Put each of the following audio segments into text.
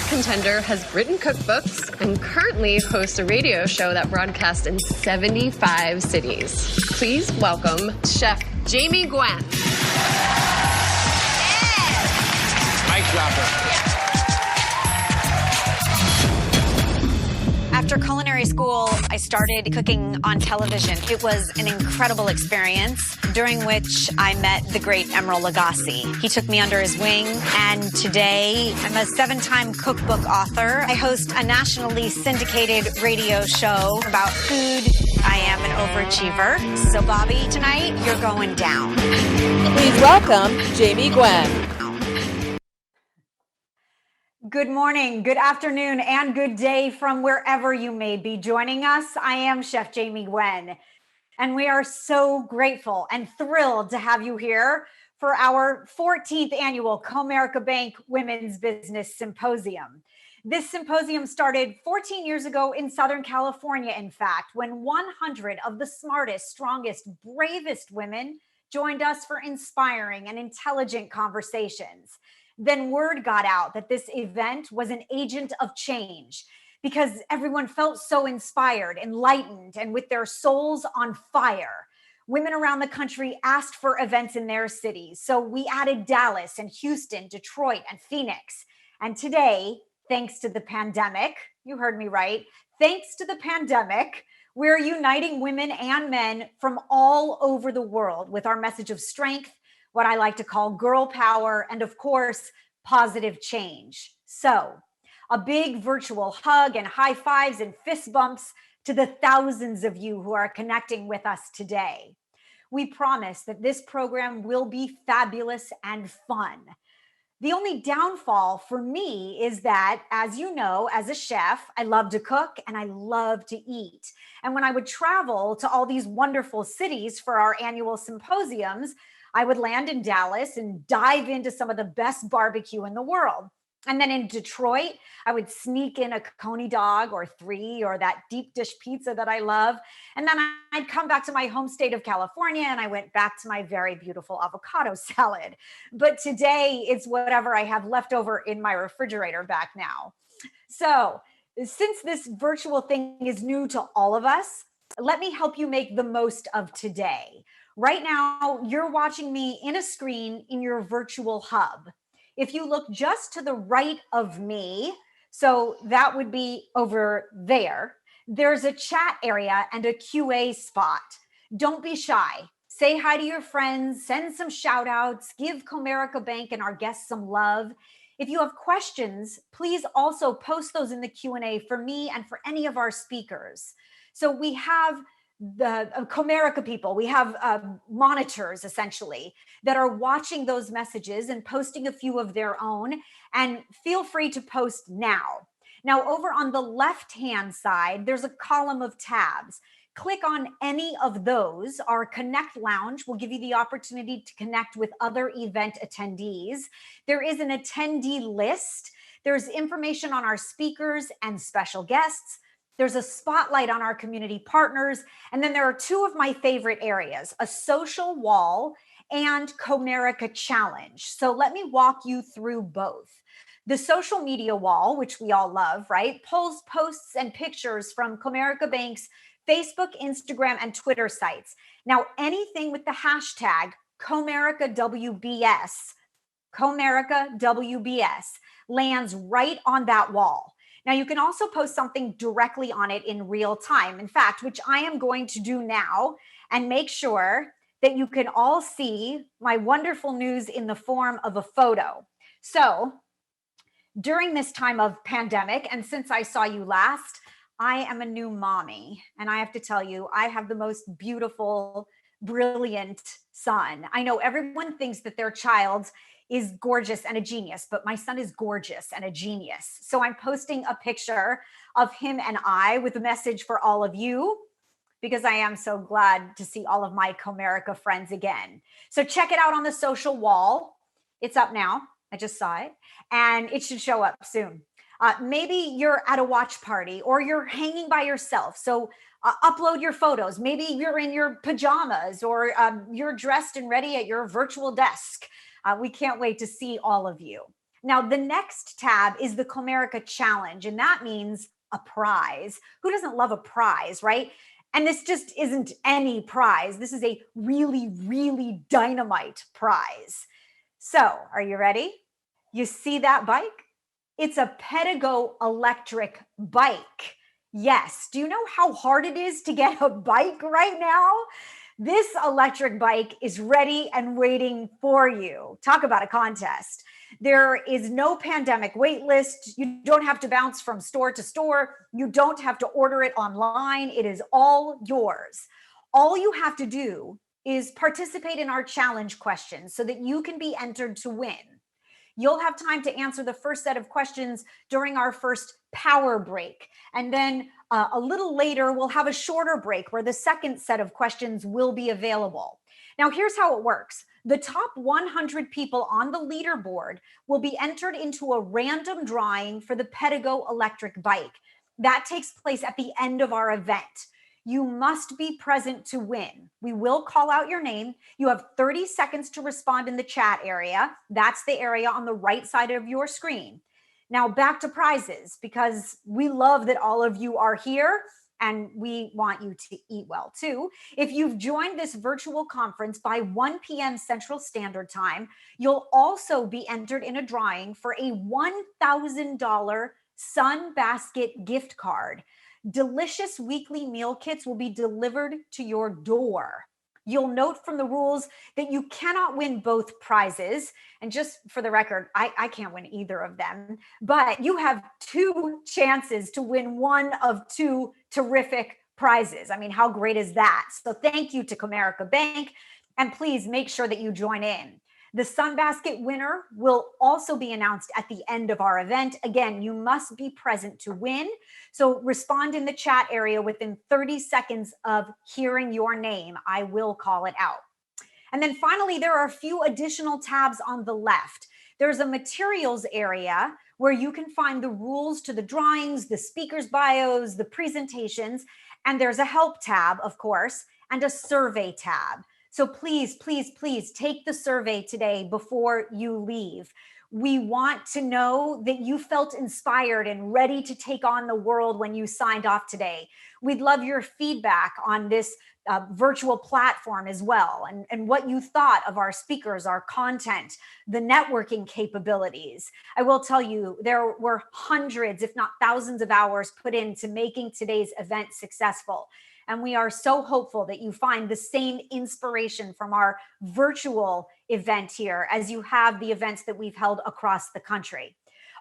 Contender has written cookbooks and currently hosts a radio show that broadcasts in 75 cities. Please welcome Chef Jamie Gwen. Mic dropper. After culinary school, I started cooking on television. It was an incredible experience during which I met the great Emeril Lagasse. He took me under his wing, and today I'm a 7-time cookbook author. I host a nationally syndicated radio show about food. I am an overachiever. So, Bobby, tonight you're going down. Please welcome Jamie Gwen. Good morning, good afternoon, and good day from wherever you may be joining us. I am Chef Jamie Gwen, and we are so grateful and thrilled to have you here for our 14th annual Comerica Bank Women's Business Symposium. This symposium started 14 years ago in Southern California, in fact, when 100 of the smartest, strongest, bravest women joined us for inspiring and intelligent conversations. Then word got out that this event was an agent of change because everyone felt so inspired, enlightened, and with their souls on fire. Women around the country asked for events in their cities. So we added Dallas and Houston, Detroit, and Phoenix. And today, thanks to the pandemic, you heard me right, thanks to the pandemic, we're uniting women and men from all over the world with our message of strength, what I like to call girl power, and of course, positive change. So a big virtual hug and high fives and fist bumps to the thousands of you who are connecting with us today. We promise that this program will be fabulous and fun. The only downfall for me is that, as you know, as a chef, I love to cook and I love to eat. And when I would travel to all these wonderful cities for our annual symposiums, I would land in Dallas and dive into some of the best barbecue in the world. And then in Detroit, I would sneak in a coney dog or 3 or that deep dish pizza that I love. And then I'd come back to my home state of California and I went back to my very beautiful avocado salad. But today it's whatever I have left over in my refrigerator back now. So since this virtual thing is new to all of us, let me help you make the most of today. Right now, you're watching me in a screen in your virtual hub. If you look just to the right of me, so that would be over there, there's a chat area and a QA spot. Don't be shy. Say hi to your friends, send some shout outs, give Comerica Bank and our guests some love. If you have questions, please also post those in the Q&A for me and for any of our speakers. So we have the Comerica people, we have monitors essentially that are watching those messages and posting a few of their own, and feel free to post now. Now over on the left-hand side, there's a column of tabs. Click on any of those. Our Connect Lounge will give you the opportunity to connect with other event attendees. There is an attendee list. There's information on our speakers and special guests. There's a spotlight on our community partners. And then there are 2 of my favorite areas, a social wall and Comerica Challenge. So let me walk you through both. The social media wall, which we all love, right? Pulls posts and pictures from Comerica Bank's Facebook, Instagram, and Twitter sites. Now, anything with the hashtag ComericaWBS, ComericaWBS lands right on that wall. Now, you can also post something directly on it in real time. In fact, which I am going to do now, and make sure that you can all see my wonderful news in the form of a photo. So during this time of pandemic, and since I saw you last, I am a new mommy. And I have to tell you, I have the most beautiful, brilliant son. I know everyone thinks that their child is gorgeous and a genius, but my son is gorgeous and a genius. So I'm posting a picture of him and I with a message for all of you, because I am so glad to see all of my Comerica friends again. So check it out on the social wall. It's up now. I just saw it, and it should show up soon. Maybe you're at a watch party or you're hanging by yourself. So upload your photos. Maybe you're in your pajamas or you're dressed and ready at your virtual desk. We can't wait to see all of you. Now, the next tab is the Comerica Challenge, and that means a prize. Who doesn't love a prize, right? And this just isn't any prize. This is a really, really dynamite prize. So, are you ready? You see that bike? It's a Pedigo electric bike. Yes. Do you know how hard it is to get a bike right now? This electric bike is ready and waiting for you. Talk about a contest. There is no pandemic wait list. You don't have to bounce from store to store. You don't have to order it online. It is all yours. All you have to do is participate in our challenge questions so that you can be entered to win. You'll have time to answer the first set of questions during our first power break. And then a little later, we'll have a shorter break where the second set of questions will be available. Now, here's how it works. The top 100 people on the leaderboard will be entered into a random drawing for the Pedigo electric bike. That takes place at the end of our event. You must be present to win. We will call out your name. You have 30 seconds to respond in the chat area. That's the area on the right side of your screen. Now back to prizes, because we love that all of you are here and we want you to eat well too. If you've joined this virtual conference by 1 p.m. Central Standard Time, you'll also be entered in a drawing for a $1,000 Sunbasket gift card. Delicious weekly meal kits will be delivered to your door. You'll note from the rules that you cannot win both prizes. And just for the record, I can't win either of them, but you have 2 chances to win one of 2 terrific prizes. I mean, how great is that? So thank you to Comerica Bank, and please make sure that you join in. The Sunbasket winner will also be announced at the end of our event. Again, you must be present to win. So respond in the chat area within 30 seconds of hearing your name. I will call it out. And then finally, there are a few additional tabs on the left. There's a materials area where you can find the rules to the drawings, the speakers' bios, the presentations, and there's a help tab, of course, and a survey tab. So please, please, please take the survey today before you leave. We want to know that you felt inspired and ready to take on the world when you signed off today. We'd love your feedback on this virtual platform as well, and what you thought of our speakers, our content, the networking capabilities. I will tell you, there were hundreds, if not thousands of hours put into making today's event successful. And we are so hopeful that you find the same inspiration from our virtual event here as you have the events that we've held across the country.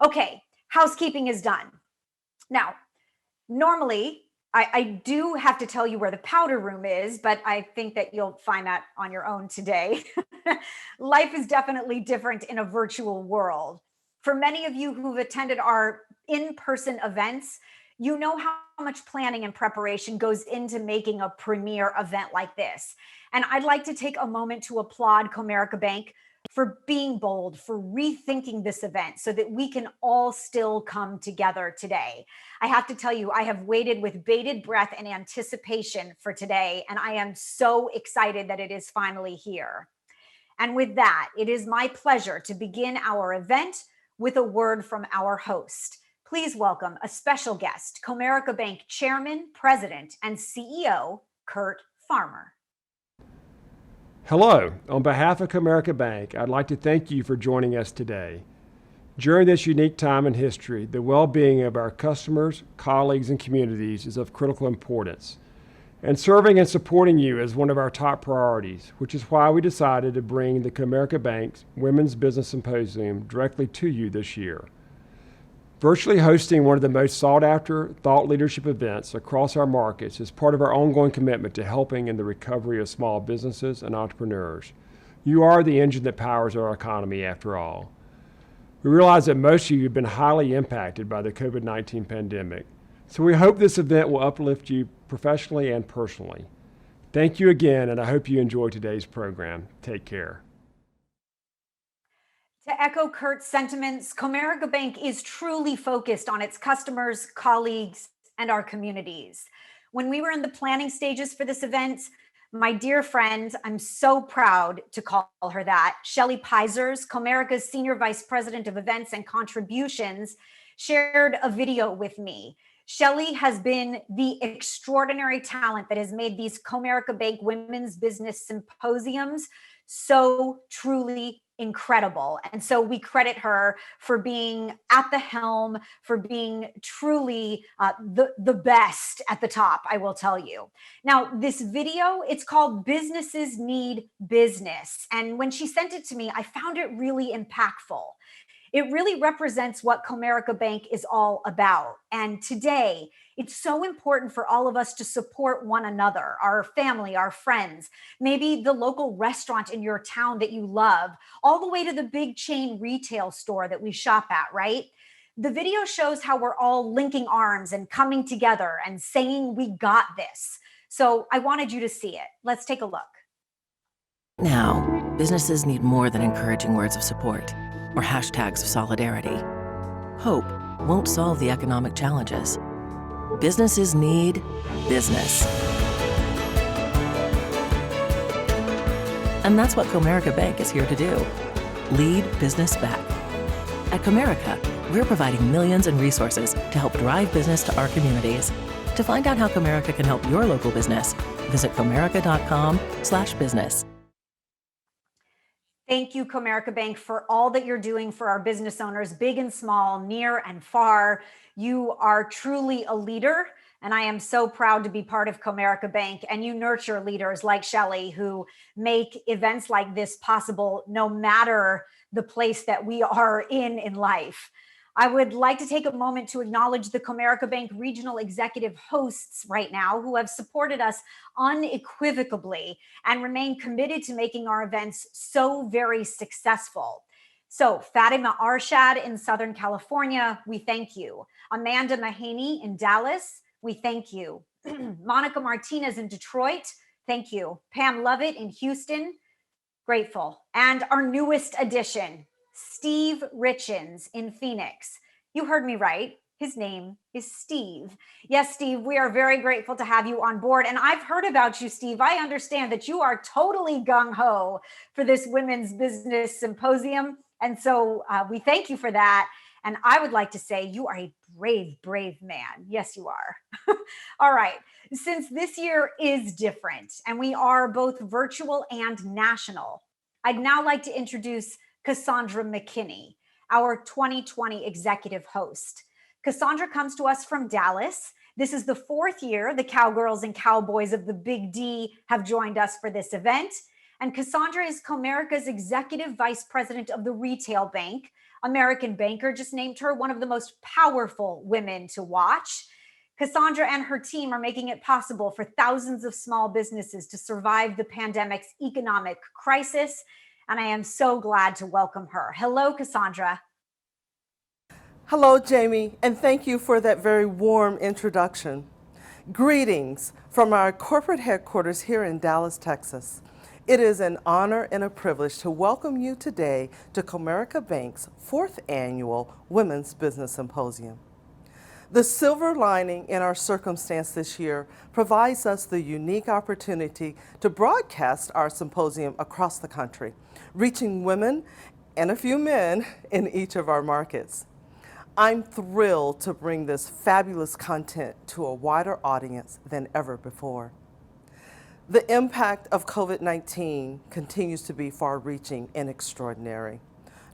Okay, housekeeping is done. Now, normally, I do have to tell you where the powder room is, but I think that you'll find that on your own today. Life is definitely different in a virtual world. For many of you who've attended our in-person events, you know how much planning and preparation goes into making a premier event like this. And I'd like to take a moment to applaud Comerica Bank for being bold, for rethinking this event so that we can all still come together today. I have to tell you, I have waited with bated breath and anticipation for today, and I am so excited that it is finally here. And with that, it is my pleasure to begin our event with a word from our host. Please welcome a special guest, Comerica Bank Chairman, President, and CEO, Curt Farmer. Hello. On behalf of Comerica Bank, I'd like to thank you for joining us today. During this unique time in history, the well-being of our customers, colleagues, and communities is of critical importance. And serving and supporting you is one of our top priorities, which is why we decided to bring the Comerica Bank's Women's Business Symposium directly to you this year. Virtually hosting one of the most sought-after thought leadership events across our markets is part of our ongoing commitment to helping in the recovery of small businesses and entrepreneurs. You are the engine that powers our economy, after all. We realize that most of you have been highly impacted by the COVID-19 pandemic, so we hope this event will uplift you professionally and personally. Thank you again, and I hope you enjoy today's program. Take care. To echo Curt's sentiments, Comerica Bank is truly focused on its customers, colleagues, and our communities. When we were in the planning stages for this event, My dear friend, I'm so proud to call her that, Shelley Pisers, Comerica's Senior Vice President of Events and Contributions, shared a video with me. Shelley has been the extraordinary talent that has made these Comerica Bank Women's Business Symposiums so truly incredible. And so we credit her for being at the helm, for being truly the best at the top, I will tell you. Now, this video, it's called Businesses Need Business. And when she sent it to me, I found it really impactful. It really represents what Comerica Bank is all about. And today, it's so important for all of us to support one another, our family, our friends, maybe the local restaurant in your town that you love, all the way to the big chain retail store that we shop at, right? The video shows how we're all linking arms and coming together and saying, we got this. So I wanted you to see it. Let's take a look. Now, businesses need more than encouraging words of support or hashtags of solidarity. Hope won't solve the economic challenges. Businesses need business. And that's what Comerica Bank is here to do. Lead business back. At Comerica, we're providing millions in resources to help drive business to our communities. To find out how Comerica can help your local business, visit comerica.com/business. Thank you, Comerica Bank, for all that you're doing for our business owners, big and small, near and far. You are truly a leader, and I am so proud to be part of Comerica Bank. And you nurture leaders like Shelley who make events like this possible no matter the place that we are in life. I would like to take a moment to acknowledge the Comerica Bank regional executive hosts right now who have supported us unequivocally and remain committed to making our events so very successful. So Fatima Arshad in Southern California, we thank you. Amanda Mahaney in Dallas, we thank you. Monica Martinez in Detroit, thank you. Pam Lovett in Houston, grateful. And our newest addition, Steve Richens in Phoenix. You heard me right. His name is Steve. Yes, Steve, we are very grateful to have you on board. And I've heard about you, Steve. I understand that you are totally gung-ho for this Women's Business Symposium. And so we thank you for that. And I would like to say you are a brave, brave man. Yes, you are. All right. Since this year is different and we are both virtual and national, I'd now like to introduce Cassandra McKinney, our 2020 executive host. Cassandra comes to us from Dallas. This is the fourth year the Cowgirls and Cowboys of the Big D have joined us for this event. And Cassandra is Comerica's executive vice president of the retail bank. American Banker just named her one of the most powerful women to watch. Cassandra and her team are making it possible for thousands of small businesses to survive the pandemic's economic crisis. And I am so glad to welcome her. Hello, Cassandra. Hello, Jamie, and thank you for that very warm introduction. Greetings from our corporate headquarters here in Dallas, Texas. It is an honor and a privilege to welcome you today to Comerica Bank's 4th annual Women's Business Symposium. The silver lining in our circumstance this year provides us the unique opportunity to broadcast our symposium across the country, reaching women and a few men in each of our markets. I'm thrilled to bring this fabulous content to a wider audience than ever before. The impact of COVID-19 continues to be far-reaching and extraordinary,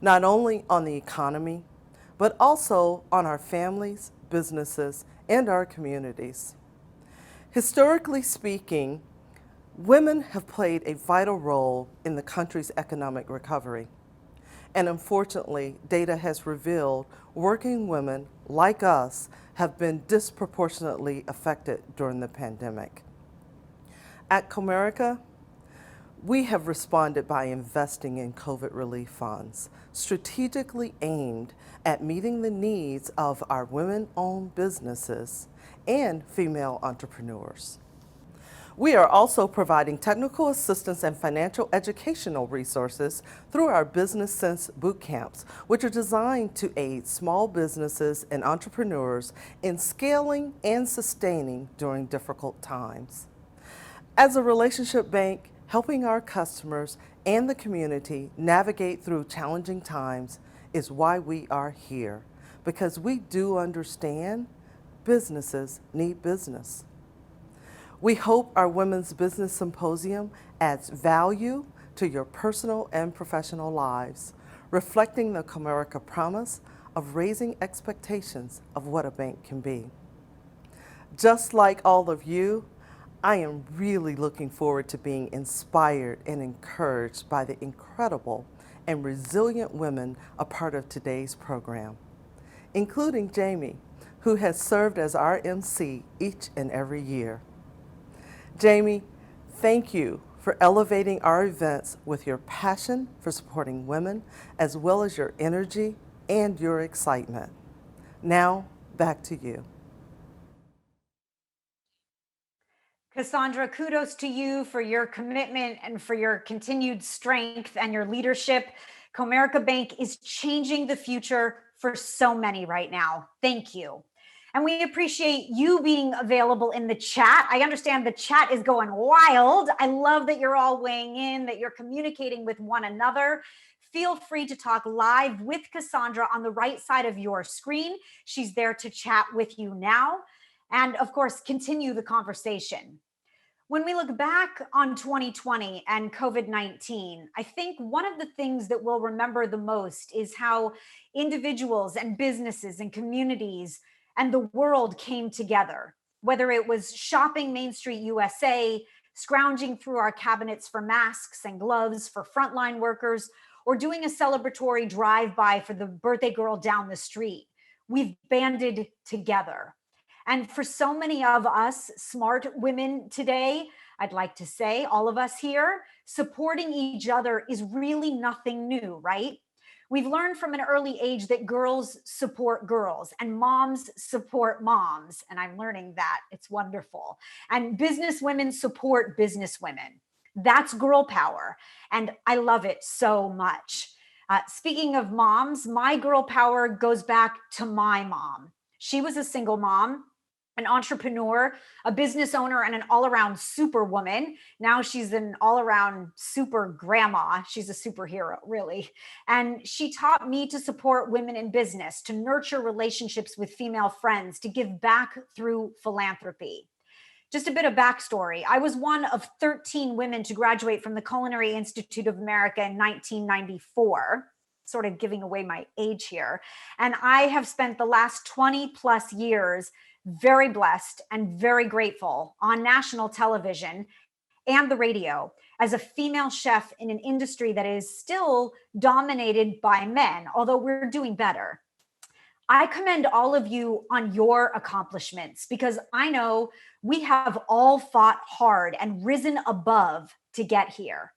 not only on the economy, but also on our families, businesses, and our communities. Historically speaking, women have played a vital role in the country's economic recovery. And unfortunately, data has revealed working women like us have been disproportionately affected during the pandemic. At Comerica, we have responded by investing in COVID relief funds, strategically aimed at meeting the needs of our women-owned businesses and female entrepreneurs. We are also providing technical assistance and financial educational resources through our Business Sense boot camps, which are designed to aid small businesses and entrepreneurs in scaling and sustaining during difficult times. As a relationship bank, helping our customers and the community navigate through challenging times is why we are here, because we do understand businesses need business. We hope our Women's Business Symposium adds value to your personal and professional lives, reflecting the Comerica promise of raising expectations of what a bank can be. Just like all of you, I am really looking forward to being inspired and encouraged by the incredible and resilient women a part of today's program, including Jamie, who has served as our MC each and every year. Jamie, thank you for elevating our events with your passion for supporting women, as well as your energy and your excitement. Now, back to you. Cassandra, kudos to you for your commitment and for your continued strength and your leadership. Comerica Bank is changing the future for so many right now. Thank you. And we appreciate you being available in the chat. I understand the chat is going wild. I love that you're all weighing in, that you're communicating with one another. Feel free to talk live with Cassandra on the right side of your screen. She's there to chat with you now. And of course, continue the conversation. When we look back on 2020 and COVID-19, I think one of the things that we'll remember the most is how individuals and businesses and communities and the world came together, whether it was shopping Main Street USA, scrounging through our cabinets for masks and gloves for frontline workers, or doing a celebratory drive-by for the birthday girl down the street. We've banded together. And for so many of us smart women today, I'd like to say, all of us here, supporting each other is really nothing new, right? We've learned from an early age that girls support girls and moms support moms. And I'm learning that. It's wonderful. And business women support business women. That's girl power. And I love it so much. Speaking of moms, my girl power goes back to my mom. She was a single mom, an entrepreneur, a business owner, and an all-around superwoman. Now she's an all-around super grandma. She's a superhero, really. And she taught me to support women in business, to nurture relationships with female friends, to give back through philanthropy. Just a bit of backstory. I was one of 13 women to graduate from the Culinary Institute of America in 1994. Sort of giving away my age here. And I have spent the last 20 plus years very blessed and very grateful on national television and the radio as a female chef in an industry that is still dominated by men, although we're doing better. I commend all of you on your accomplishments because I know we have all fought hard and risen above to get here.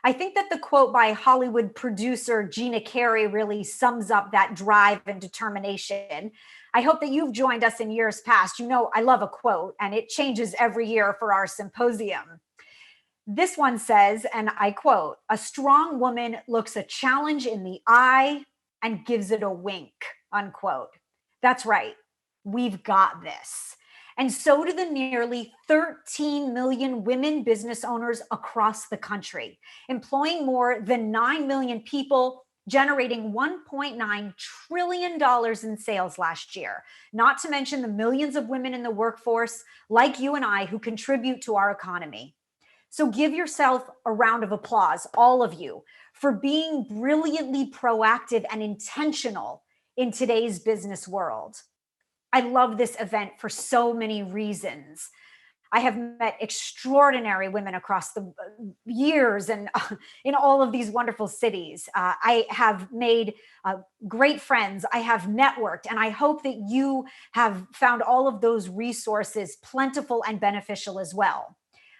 I think that the quote by Hollywood producer Gina Carey really sums up that drive and determination. I hope that you've joined us in years past. You know, I love a quote and it changes every year for our symposium. This one says, and I quote, "A strong woman looks a challenge in the eye and gives it a wink," unquote. That's right. We've got this. And so do the nearly 13 million women business owners across the country, employing more than 9 million people, generating $1.9 trillion in sales last year, not to mention the millions of women in the workforce like you and I who contribute to our economy. So give yourself a round of applause, all of you, for being brilliantly proactive and intentional in today's business world. I love this event for so many reasons. I have met extraordinary women across the years and in all of these wonderful cities. I have made great friends. I have networked, and I hope that you have found all of those resources plentiful and beneficial as well.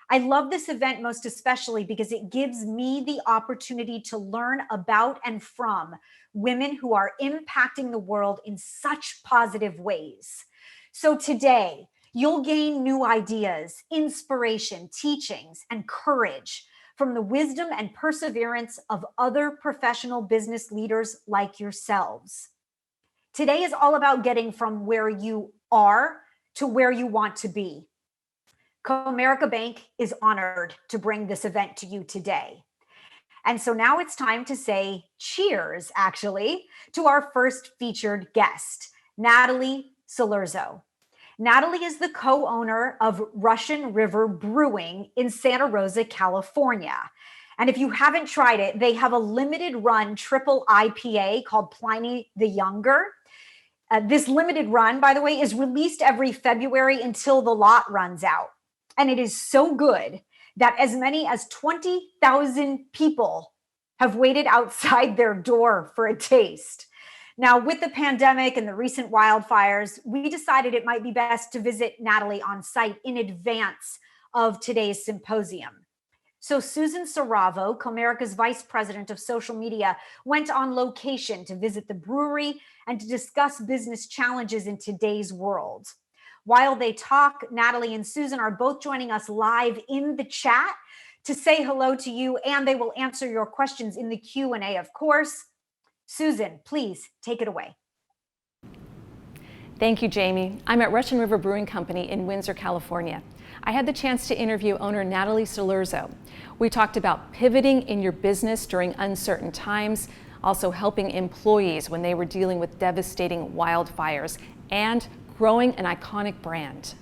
I love this event most especially because it gives me the opportunity to learn about and from women who are impacting the world in such positive ways. So today, you'll gain new ideas, inspiration, teachings, and courage from the wisdom and perseverance of other professional business leaders like yourselves. Today is all about getting from where you are to where you want to be. Comerica Bank is honored to bring this event to you today. And so now it's time to say cheers, actually, to our first featured guest, Natalie Cilurzo. Natalie is the co-owner of Russian River Brewing in Santa Rosa, California. And if you haven't tried it, they have a limited run triple IPA called Pliny the Younger. This limited run, by the way, is released every February until the lot runs out. And it is so good that as many as 20,000 people have waited outside their door for a taste. Now, with the pandemic and the recent wildfires, we decided it might be best to visit Natalie on site in advance of today's symposium. So Susan Saravo, Comerica's Vice President of Social Media, went on location to visit the brewery and to discuss business challenges in today's world. While they talk, Natalie and Susan are both joining us live in the chat to say hello to you, and they will answer your questions in the Q&A, of course. Susan, please take it away. Thank you, Jamie. I'm at Russian River Brewing Company in Windsor, California. I had the chance to interview owner Natalie Cilurzo. We talked about pivoting in your business during uncertain times, also helping employees when they were dealing with devastating wildfires, and growing an iconic brand.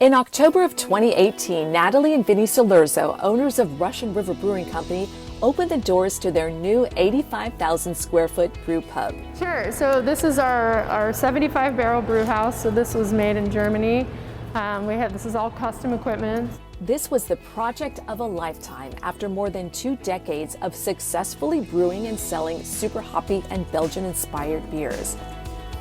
In October of 2018, Natalie and Vinny Cilurzo, owners of Russian River Brewing Company, opened the doors to their new 85,000 square foot brew pub. Sure, so this is our 75 barrel brew house. So this was made in Germany. This is all custom equipment. This was the project of a lifetime after more than 2 decades of successfully brewing and selling super hoppy and Belgian-inspired beers.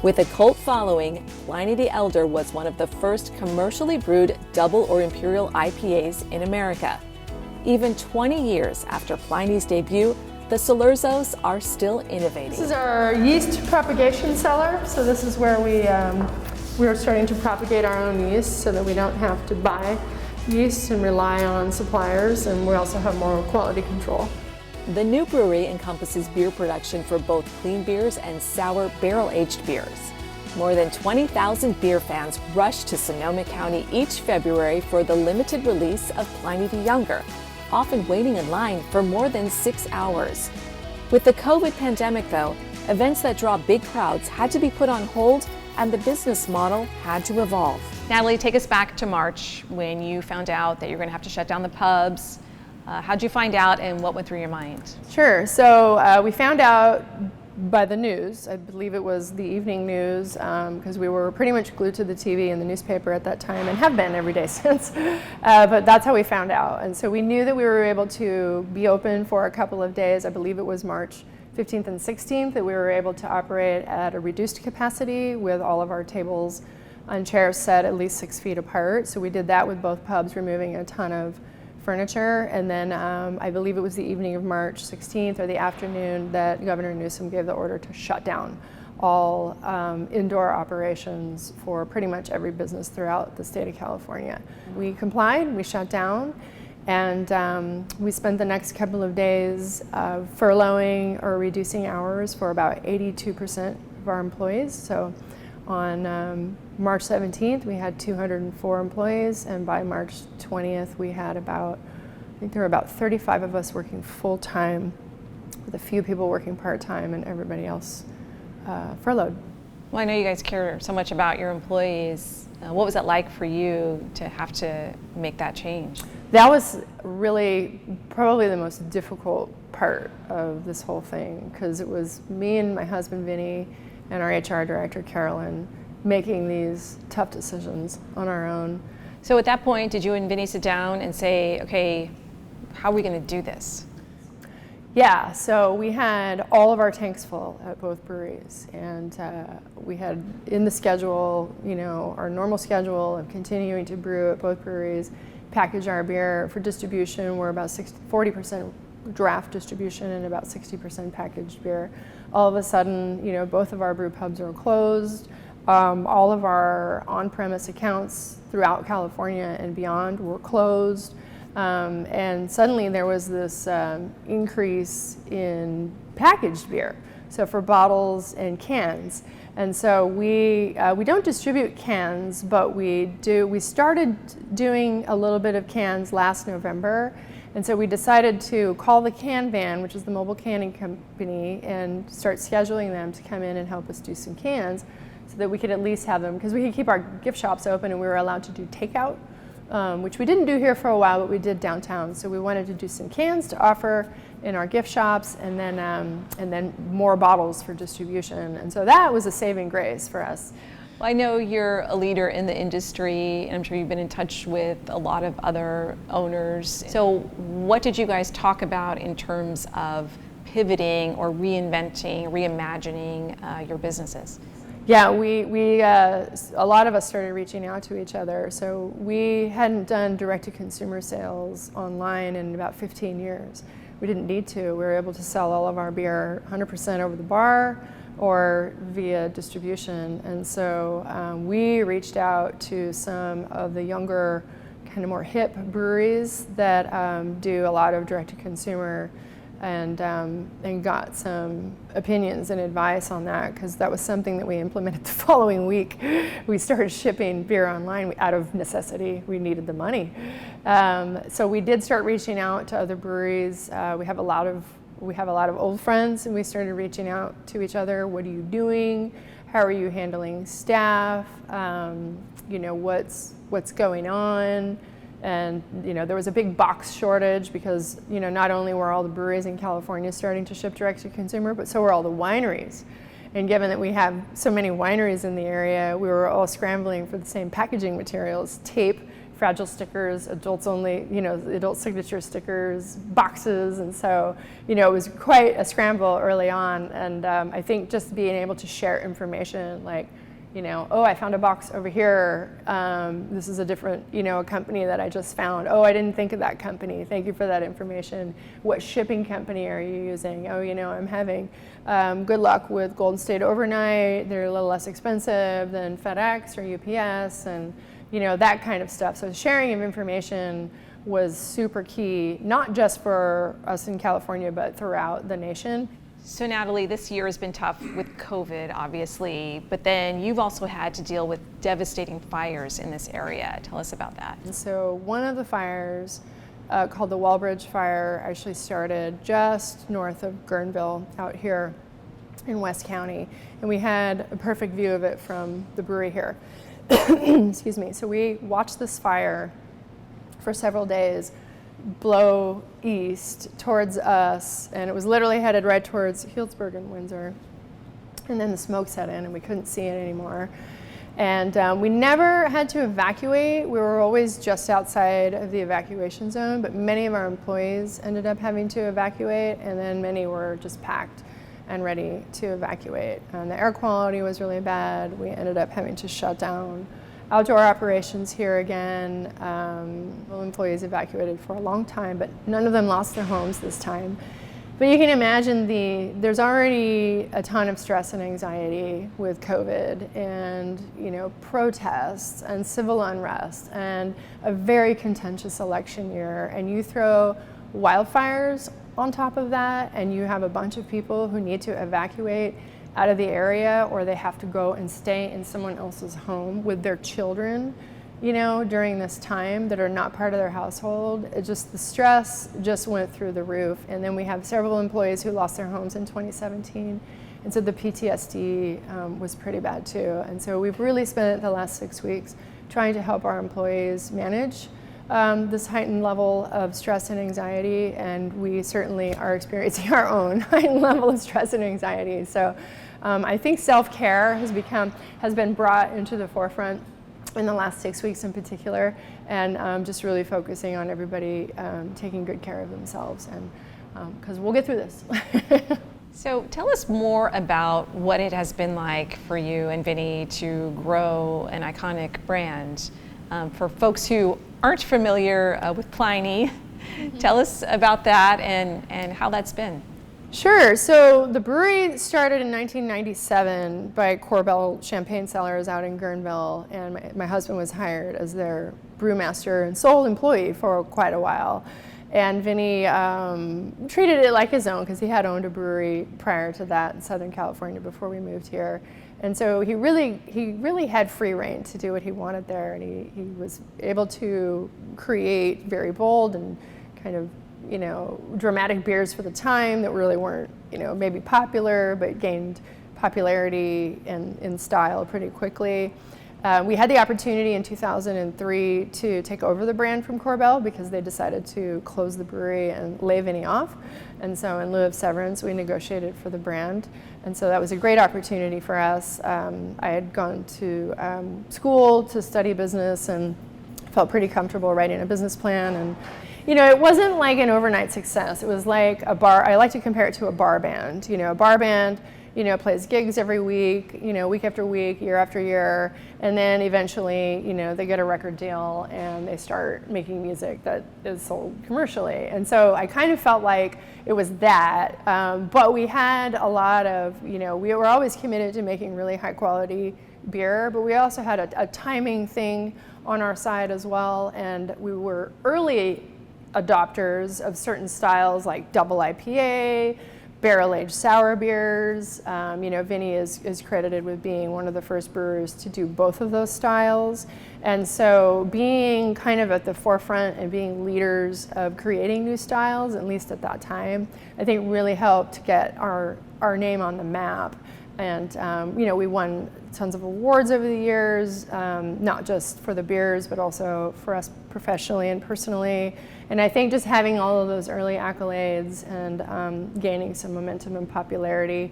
With a cult following, Pliny the Elder was one of the first commercially brewed double or imperial IPAs in America. Even 20 years after Pliny's debut, the Cilurzos are still innovating. This is our yeast propagation cellar. So this is where we're starting to propagate our own yeast so that we don't have to buy yeast and rely on suppliers, and we also have more quality control. The new brewery encompasses beer production for both clean beers and sour barrel-aged beers. More than 20,000 beer fans rush to Sonoma County each February for the limited release of Pliny the Younger, often waiting in line for more than 6 hours. With the COVID pandemic, though, events that draw big crowds had to be put on hold, and the business model had to evolve. Natalie, take us back to March when you found out that you're going to have to shut down the pubs. How'd you find out, and what went through your mind? Sure, so we found out by the news. I believe it was the evening news, because we were pretty much glued to the TV and the newspaper at that time, and have been every day since. But that's how we found out. And so we knew that we were able to be open for a couple of days. I believe it was March 15th and 16th that we were able to operate at a reduced capacity with all of our tables and chairs set at least 6 feet apart. So we did that with both pubs, removing a ton of furniture. And then I believe it was the evening of March 16th or the afternoon that Governor Newsom gave the order to shut down all indoor operations for pretty much every business throughout the state of California. We complied, we shut down, and we spent the next couple of days furloughing or reducing hours for about 82% of our employees. So on March 17th, we had 204 employees, and by March 20th, we had I think there were about 35 of us working full-time, with a few people working part-time and everybody else furloughed. Well, I know you guys care so much about your employees. What was it like for you to have to make that change? That was really probably the most difficult part of this whole thing, because it was me and my husband, Vinny, and our HR director, Carolyn, making these tough decisions on our own. So at that point, did you and Vinny sit down and say, okay, how are we going to do this? Yeah, so we had all of our tanks full at both breweries, and we had in the schedule, our normal schedule of continuing to brew at both breweries, package our beer for distribution. We're about 40% draft distribution and about 60% packaged beer. All of a sudden, both of our brew pubs are closed. All of our on-premise accounts throughout California and beyond were closed. And suddenly there was this increase in packaged beer. so for bottles and cans. And so we don't distribute cans, but we started doing a little bit of cans last November. And so we decided to call the Can Van, which is the mobile canning company, and start scheduling them to come in and help us do some cans so that we could at least have them, because we could keep our gift shops open and we were allowed to do takeout, which we didn't do here for a while, but we did downtown. So we wanted to do some cans to offer in our gift shops, and then more bottles for distribution. And so that was a saving grace for us. Well, I know you're a leader in the industry, and I'm sure you've been in touch with a lot of other owners. So what did you guys talk about in terms of pivoting or reinventing, reimagining your businesses? Yeah, we a lot of us started reaching out to each other. So we hadn't done direct-to-consumer sales online in about 15 years. We didn't need to. We were able to sell all of our beer 100% over the bar or via distribution. And so we reached out to some of the younger, kind of more hip breweries that do a lot of direct-to-consumer, and got some opinions and advice on that, because that was something that we implemented the following week. We started shipping beer online out of necessity. We needed the money. So we did start reaching out to other breweries. We have a lot of old friends, and we started reaching out to each other. What are you doing? How are you handling staff? What's going on? And there was a big box shortage because not only were all the breweries in California starting to ship direct to consumer, but so were all the wineries. And given that we have so many wineries in the area, we were all scrambling for the same packaging materials: tape, fragile stickers, adults only, adult signature stickers, boxes. And so, it was quite a scramble early on. And I think just being able to share information, like, oh, I found a box over here. This is a different, a company that I just found. Oh, I didn't think of that company. Thank you for that information. What shipping company are you using? Oh, I'm having good luck with Golden State Overnight. They're a little less expensive than FedEx or UPS, and that kind of stuff. So sharing of information was super key, not just for us in California, but throughout the nation. So Natalie, this year has been tough with COVID, obviously, but then you've also had to deal with devastating fires in this area. Tell us about that. And so one of the fires, called the Wallbridge Fire, actually started just north of Guerneville out here in West County. And we had a perfect view of it from the brewery here. Excuse me. So we watched this fire for several days blow east towards us, and it was literally headed right towards Healdsburg and Windsor. And then the smoke set in and we couldn't see it anymore. And we never had to evacuate. We were always just outside of the evacuation zone, but many of our employees ended up having to evacuate, and then many were just packed and ready to evacuate. And the air quality was really bad. We ended up having to shut down outdoor operations here again. Employees evacuated for a long time, but none of them lost their homes this time. But you can imagine there's already a ton of stress and anxiety with COVID, and protests and civil unrest and a very contentious election year, and you throw wildfires on top of that, and you have a bunch of people who need to evacuate out of the area, or they have to go and stay in someone else's home with their children, during this time, that are not part of their household. The stress just went through the roof. And then we have several employees who lost their homes in 2017. And so the PTSD was pretty bad too. And so we've really spent the last 6 weeks trying to help our employees manage this heightened level of stress and anxiety, and we certainly are experiencing our own heightened level of stress and anxiety. So I think self-care has been brought into the forefront in the last 6 weeks in particular, and just really focusing on everybody taking good care of themselves, and because we'll get through this. So tell us more about what it has been like for you and Vinny to grow an iconic brand. For folks who aren't familiar with Pliny, tell us about that and how that's been. Sure. So the brewery started in 1997 by Corbel Champagne Cellars out in Guerneville, and my husband was hired as their brewmaster and sole employee for quite a while. And Vinny treated it like his own because he had owned a brewery prior to that in Southern California before we moved here. And so he really had free reign to do what he wanted there, and he was able to create very bold and kind of, you know, dramatic beers for the time that really weren't, you know, maybe popular, but gained popularity in style pretty quickly. We had the opportunity in 2003 to take over the brand from Korbel because they decided to close the brewery and lay Vinny off. And so in lieu of severance, we negotiated for the brand. And so that was a great opportunity for us. I had gone to school to study business and felt pretty comfortable writing a business plan. And, you know, it wasn't like an overnight success. It was like a bar. I like to compare it to a bar band. You know, a bar band, you know, plays gigs every week, you know, week after week, year after year, and then eventually, you know, they get a record deal and they start making music that is sold commercially. And so I kind of felt like it was that, but we had a lot of, you know, we were always committed to making really high quality beer, but we also had a timing thing on our side as well, and we were early adopters of certain styles like double IPA, barrel-aged sour beers. You know, Vinny is credited with being one of the first brewers to do both of those styles. And so being kind of at the forefront and being leaders of creating new styles, at least at that time, I think really helped get our name on the map. And, you know, we won tons of awards over the years, not just for the beers, but also for us professionally and personally. And I think just having all of those early accolades and gaining some momentum and popularity,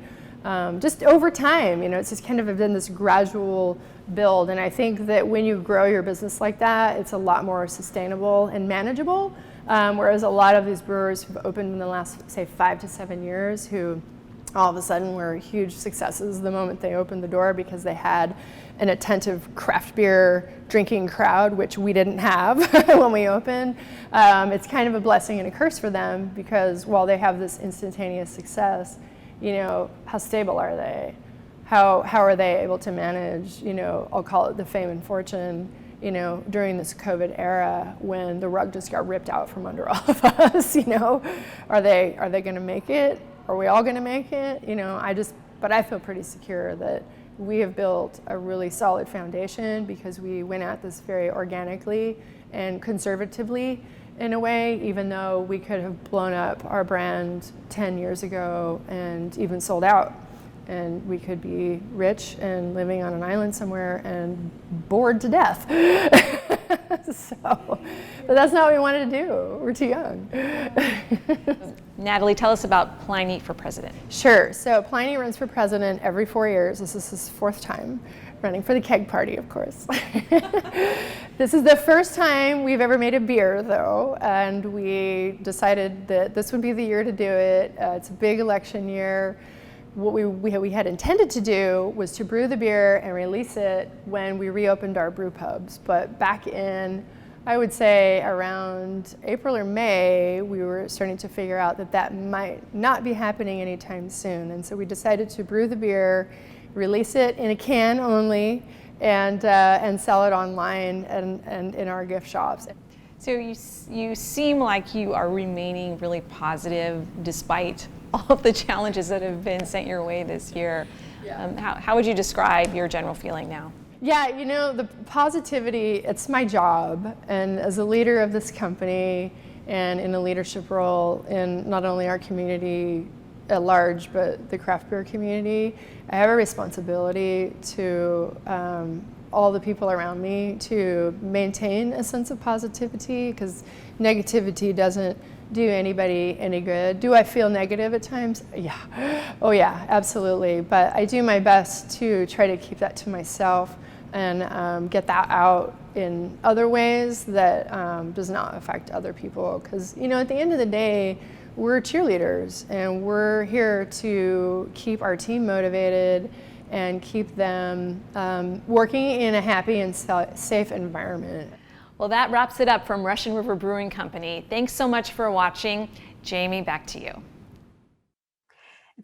just over time, you know, it's just kind of been this gradual build. And I think that when you grow your business like that, it's a lot more sustainable and manageable. Whereas a lot of these brewers who've opened in the last, say, 5 to 7 years, who all of a sudden were huge successes the moment they opened the door because they had an attentive craft beer drinking crowd, which we didn't have when we opened. It's kind of a blessing and a curse for them because while they have this instantaneous success, you know, how stable are they? How are they able to manage, you know, I'll call it the fame and fortune, you know, during this COVID era when the rug just got ripped out from under all of us, you know? Are they going to make it? Are we all going to make it? You know, but I feel pretty secure that we have built a really solid foundation because we went at this very organically and conservatively in a way, even though we could have blown up our brand 10 years ago and even sold out. And we could be rich and living on an island somewhere and bored to death. But that's not what we wanted to do. We're too young. Natalie, tell us about Pliny for President. Sure. So Pliny runs for president every 4 years. This is his 4th time running for the keg party, of course. This is the first time we've ever made a beer, though, and we decided that this would be the year to do it. It's a big election year. What we had intended to do was to brew the beer and release it when we reopened our brew pubs. But back in, I would say around April or May, we were starting to figure out that that might not be happening anytime soon. And so we decided to brew the beer, release it in a can only, and sell it online and in our gift shops. So you seem like you are remaining really positive despite all of the challenges that have been sent your way this year. Yeah. How would you describe your general feeling now? Yeah, you know, the positivity, it's my job. And as a leader of this company and in a leadership role in not only our community at large, but the craft beer community, I have a responsibility to all the people around me to maintain a sense of positivity, because negativity doesn't do anybody any good. Do I feel negative at times? Yeah. Oh yeah, absolutely. But I do my best to try to keep that to myself and get that out in other ways that does not affect other people. Because, you know, at the end of the day, we're cheerleaders and we're here to keep our team motivated and keep them working in a happy and safe environment. Well, that wraps it up from Russian River Brewing Company. Thanks so much for watching. Jamie, back to you.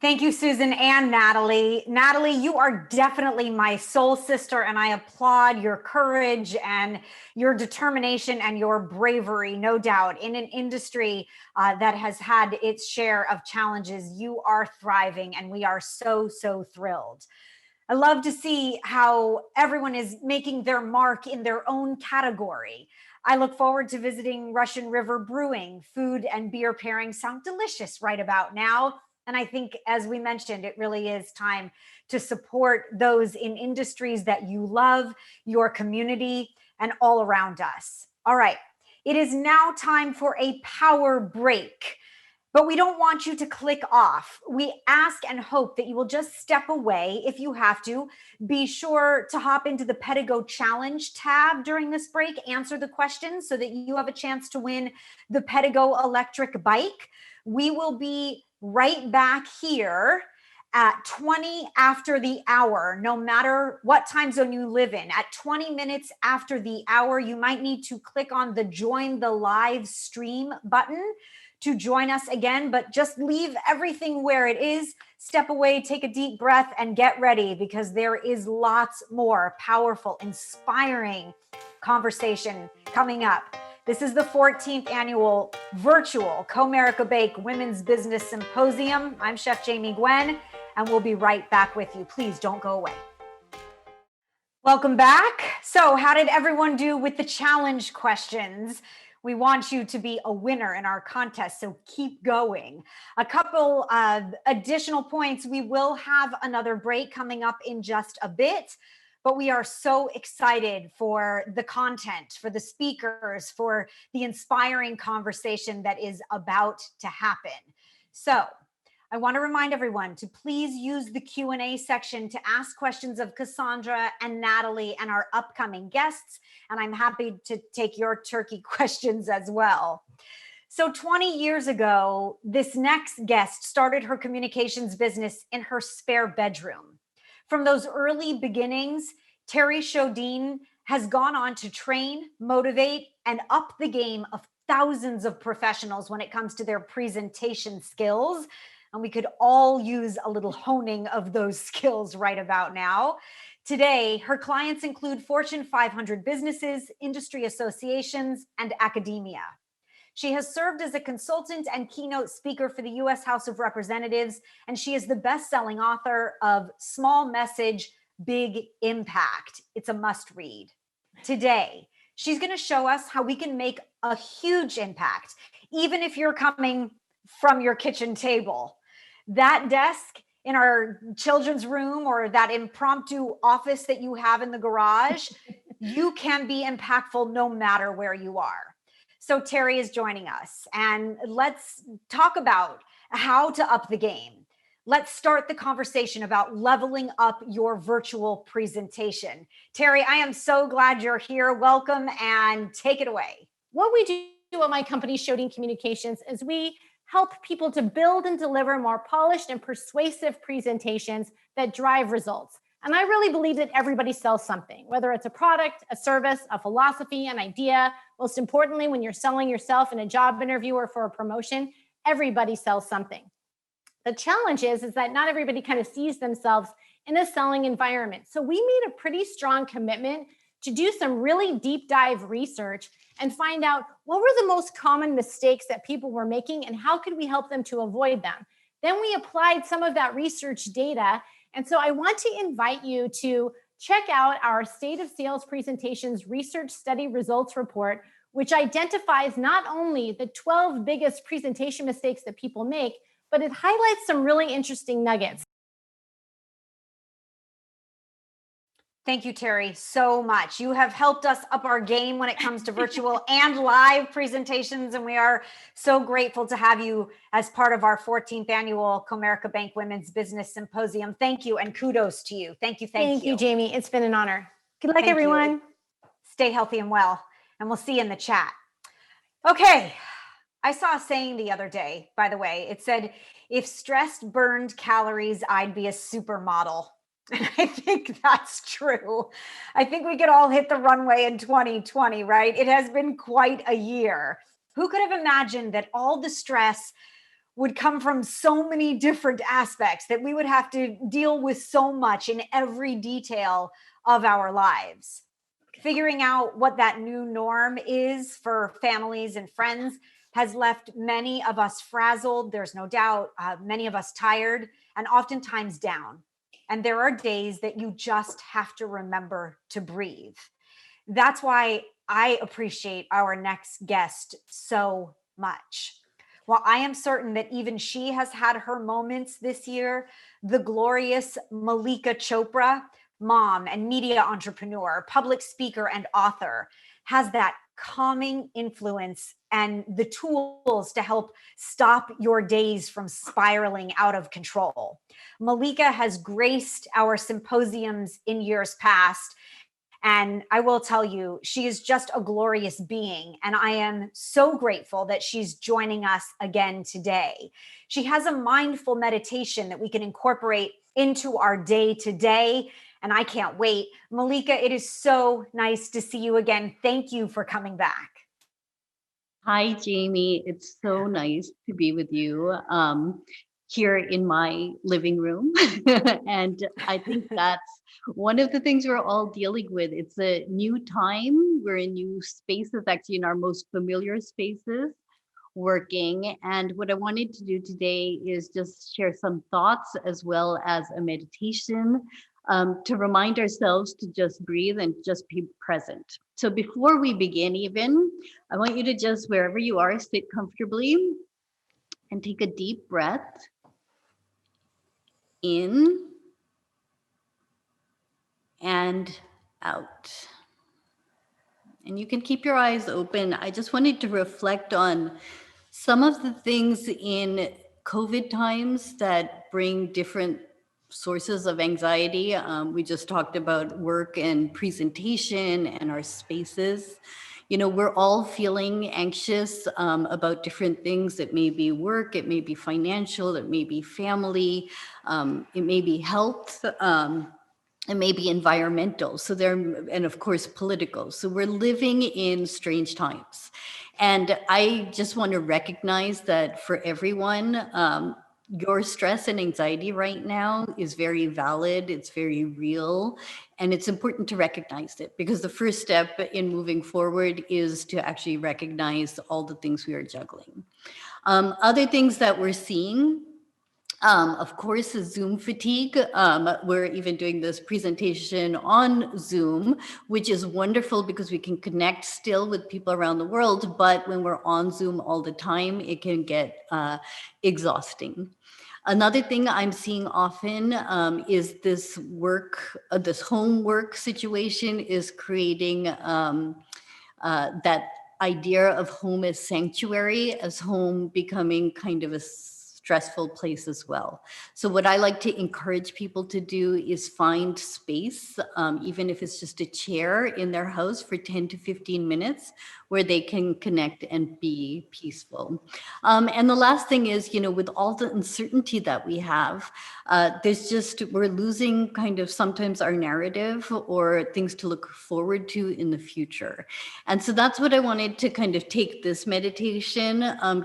Thank you, Susan and Natalie. Natalie, you are definitely my soul sister, and I applaud your courage and your determination and your bravery, no doubt. In an industry that has had its share of challenges, you are thriving, and we are so, so thrilled. I love to see how everyone is making their mark in their own category. I look forward to visiting Russian River Brewing. Food and beer pairings sound delicious right about now. And I think, as we mentioned, it really is time to support those in industries that you love, your community, and all around us. All right, it is now time for a power break. But we don't want you to click off. We ask and hope that you will just step away if you have to. Be sure to hop into the Pedigo Challenge tab during this break, answer the questions so that you have a chance to win the Pedigo electric bike. We will be right back here at 20 after the hour, no matter what time zone you live in. At 20 minutes after the hour, you might need to click on the Join the Live Stream button to join us again, but just leave everything where it is, step away, take a deep breath, and get ready, because there is lots more powerful, inspiring conversation coming up. This is the 14th annual virtual Comerica Bake Women's Business Symposium. I'm Chef Jamie Gwen, and we'll be right back with you. Please don't go away. Welcome back. So how did everyone do with the challenge questions? We want you to be a winner in our contest, so keep going. A couple of additional points. We will have another break coming up in just a bit, but we are so excited for the content, for the speakers, for the inspiring conversation that is about to happen. So I want to remind everyone to please use the Q&A section to ask questions of Cassandra and Natalie and our upcoming guests. And I'm happy to take your turkey questions as well. So 20 years ago, this next guest started her communications business in her spare bedroom. From those early beginnings, Terry Shodine has gone on to train, motivate, and up the game of thousands of professionals when it comes to their presentation skills. And we could all use a little honing of those skills right about now. Today, her clients include Fortune 500 businesses, industry associations, and academia. She has served as a consultant and keynote speaker for the U.S. House of Representatives, and she is the best-selling author of Small Message, Big Impact. It's a must-read. Today, she's going to show us how we can make a huge impact, even if you're coming from your kitchen table. That desk in our children's room or that impromptu office that you have in the garage, you can be impactful no matter where you are. So Terry is joining us, and let's talk about how to up the game. Let's start the conversation about leveling up your virtual presentation. Terry, I am so glad you're here. Welcome, and take it away. What we do at my company, Shodine Communications, is we help people to build and deliver more polished and persuasive presentations that drive results. And I really believe that everybody sells something, whether it's a product, a service, a philosophy, an idea. Most importantly, when you're selling yourself in a job interview or for a promotion, everybody sells something. The challenge is that not everybody kind of sees themselves in a selling environment. So we made a pretty strong commitment to do some really deep dive research and find out what were the most common mistakes that people were making and how could we help them to avoid them. Then we applied some of that research data. And so I want to invite you to check out our State of Sales Presentations Research Study Results Report, which identifies not only the 12 biggest presentation mistakes that people make, but it highlights some really interesting nuggets. Thank you, Terry, so much. You have helped us up our game when it comes to virtual and live presentations, and we are so grateful to have you as part of our 14th annual Comerica Bank Women's Business Symposium. Thank you, and kudos to you. Thank you, thank you. Thank you, Jamie. It's been an honor. Good luck, everyone. Stay healthy and well, and we'll see you in the chat. Okay, I saw a saying the other day, by the way. It said, if stress burned calories, I'd be a supermodel. And I think that's true. I think we could all hit the runway in 2020, right? It has been quite a year. Who could have imagined that all the stress would come from so many different aspects, that we would have to deal with so much in every detail of our lives. Figuring out what that new norm is for families and friends has left many of us frazzled. There's no doubt, many of us tired and oftentimes down. And there are days that you just have to remember to breathe. That's why I appreciate our next guest so much. While I am certain that even she has had her moments this year, the glorious Malika Chopra, mom and media entrepreneur, public speaker, and author, has that calming influence and the tools to help stop your days from spiraling out of control. Malika has graced our symposiums in years past. And I will tell you, she is just a glorious being. And I am so grateful that she's joining us again today. She has a mindful meditation that we can incorporate into our day to day. And I can't wait. Malika, it is so nice to see you again. Thank you for coming back. Hi, Jamie. It's so nice to be with you here in my living room. And I think that's one of the things we're all dealing with. It's a new time. We're in new spaces, actually in our most familiar spaces, working. And what I wanted to do today is just share some thoughts as well as a meditation to remind ourselves to just breathe and just be present. So before we begin even, I want you to just, wherever you are, sit comfortably and take a deep breath in and out. And you can keep your eyes open. I just wanted to reflect on some of the things in COVID times that bring different sources of anxiety. We just talked about work and presentation and our spaces. You know, we're all feeling anxious about different things. It may be work, it may be financial, it may be family, it may be health. It may be environmental, and of course political. So we're living in strange times. And I just want to recognize that for everyone, your stress and anxiety right now is very valid, it's very real, and it's important to recognize it, because the first step in moving forward is to actually recognize all the things we are juggling. Other things that we're seeing, of course, is Zoom fatigue. We're even doing this presentation on Zoom, which is wonderful because we can connect still with people around the world. But when we're on Zoom all the time, it can get exhausting. Another thing I'm seeing often is this work, this homework situation is creating that idea of home as sanctuary, as home becoming kind of a stressful place as well. So what I like to encourage people to do is find space, even if it's just a chair in their house for 10 to 15 minutes where they can connect and be peaceful. And the last thing is, you know, with all the uncertainty that we have, we're losing kind of sometimes our narrative or things to look forward to in the future. And so that's what I wanted to kind of take this meditation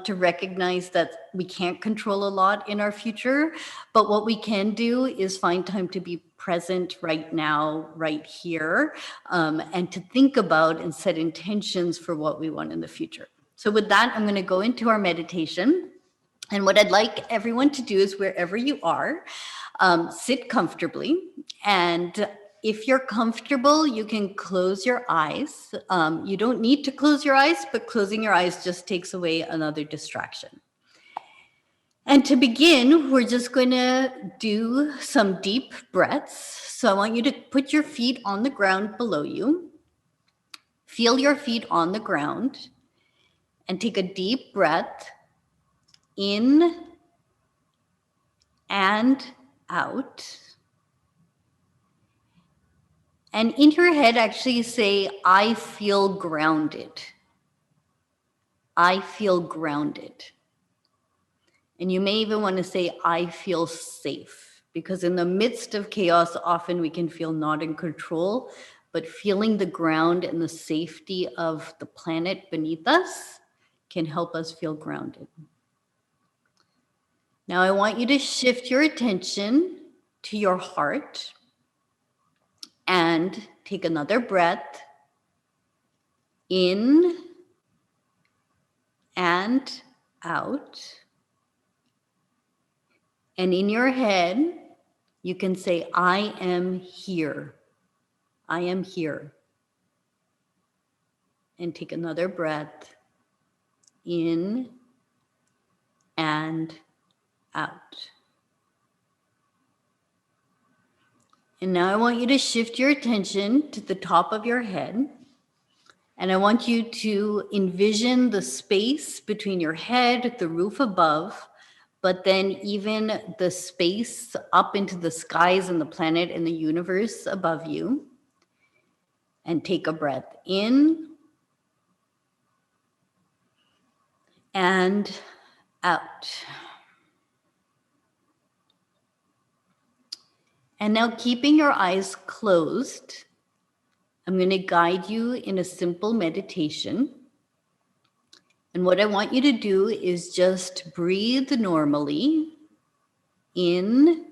to recognize that we can't control a lot in our future, but what we can do is find time to be present right now, right here, and to think about and set intentions for what we want in the future. So with that, I'm going to go into our meditation. And what I'd like everyone to do is, wherever you are, sit comfortably. And if you're comfortable, you can close your eyes. You don't need to close your eyes, but closing your eyes just takes away another distraction. And to begin, we're just going to do some deep breaths. So I want you to put your feet on the ground below you. Feel your feet on the ground and take a deep breath in and out. And in your head, actually say, I feel grounded. I feel grounded. And you may even want to say, I feel safe, because in the midst of chaos, often we can feel not in control, but feeling the ground and the safety of the planet beneath us can help us feel grounded. Now I want you to shift your attention to your heart and take another breath in and out. And in your head, you can say, I am here. I am here. And take another breath in and out. And now I want you to shift your attention to the top of your head. And I want you to envision the space between your head, the roof above, but then even the space up into the skies and the planet and the universe above you. And take a breath in and out. And now, keeping your eyes closed, I'm going to guide you in a simple meditation. And what I want you to do is just breathe normally in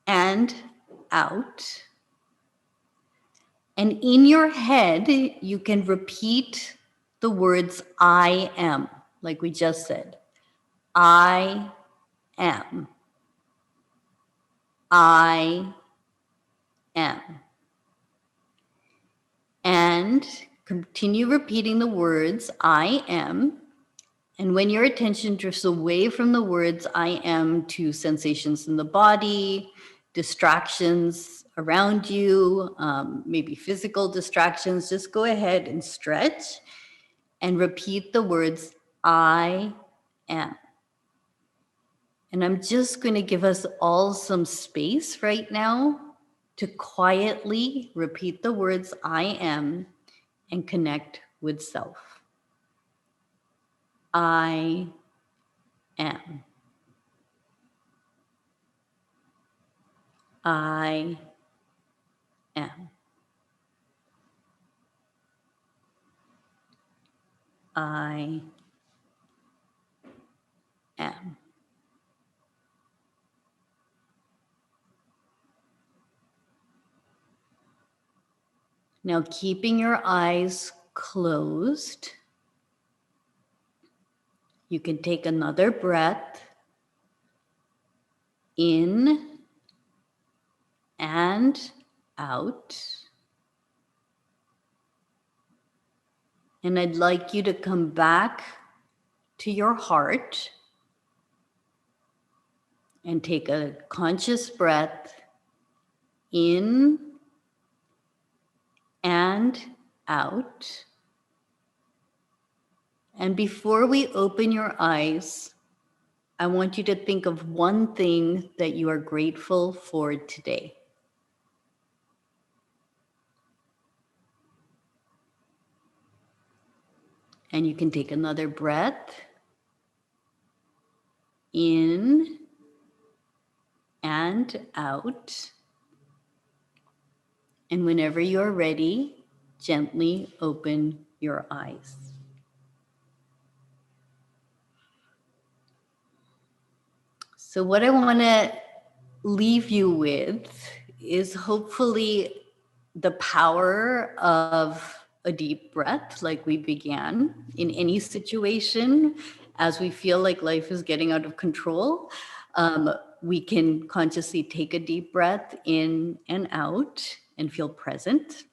and out. And in your head, you can repeat the words I am, like we just said. I am. I am. And continue repeating the words I am. And when your attention drifts away from the words I am to sensations in the body, distractions around you, maybe physical distractions, just go ahead and stretch and repeat the words I am. And I'm just going to give us all some space right now to quietly repeat the words I am and connect with self. I am. I am. I am. Now, keeping your eyes closed, you can take another breath in and out. And I'd like you to come back to your heart and take a conscious breath in and out. And before we open your eyes, I want you to think of one thing that you are grateful for today. And you can take another breath in and out. And whenever you're ready, gently open your eyes. So what I want to leave you with is hopefully the power of a deep breath, like we began in any situation. As we feel like life is getting out of control, we can consciously take a deep breath in and out and feel present.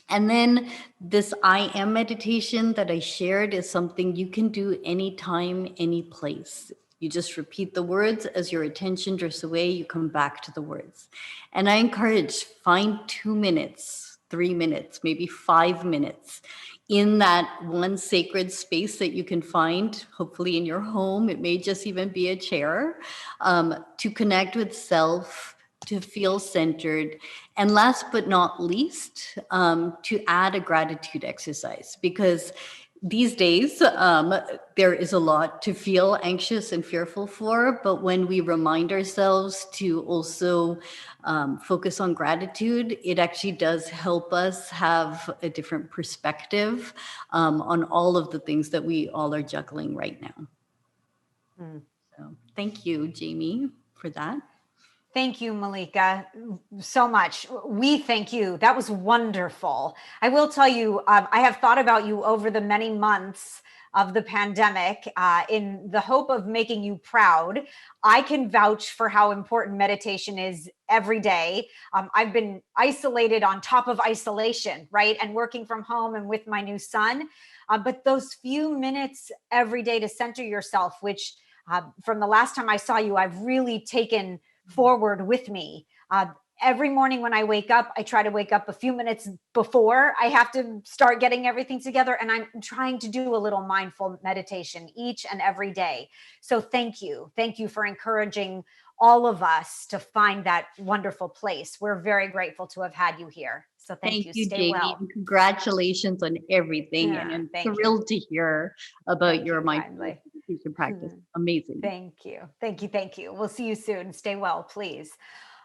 And then this I am meditation that I shared is something you can do anytime, any place. You just repeat the words as your attention drifts away, you come back to the words. And I encourage, find 2 minutes, 3 minutes, maybe 5 minutes in that one sacred space that you can find, hopefully in your home. It may just even be a chair, to connect with self, to feel centered. And last but not least, to add a gratitude exercise, because these days, there is a lot to feel anxious and fearful for, but when we remind ourselves to also focus on gratitude, it actually does help us have a different perspective on all of the things that we all are juggling right now. So thank you, Jamie, for that. Thank you, Malika, so much. We thank you. That was wonderful. I will tell you, I have thought about you over the many months of the pandemic in the hope of making you proud. I can vouch for how important meditation is every day. I've been isolated on top of isolation, right? And working from home and with my new son. But those few minutes every day to center yourself, which from the last time I saw you, I've really taken forward with me. Every morning when I wake up, I try to wake up a few minutes before I have to start getting everything together. And I'm trying to do a little mindful meditation each and every day. So thank you. Thank you for encouraging all of us to find that wonderful place. We're very grateful to have had you here. So thank you. Stay Jamie. well. And congratulations on everything. Yeah, and I'm thank thrilled to hear about your kindly. meditation practice. Amazing. Thank you. Thank you. Thank you. We'll see you soon. Stay well, please.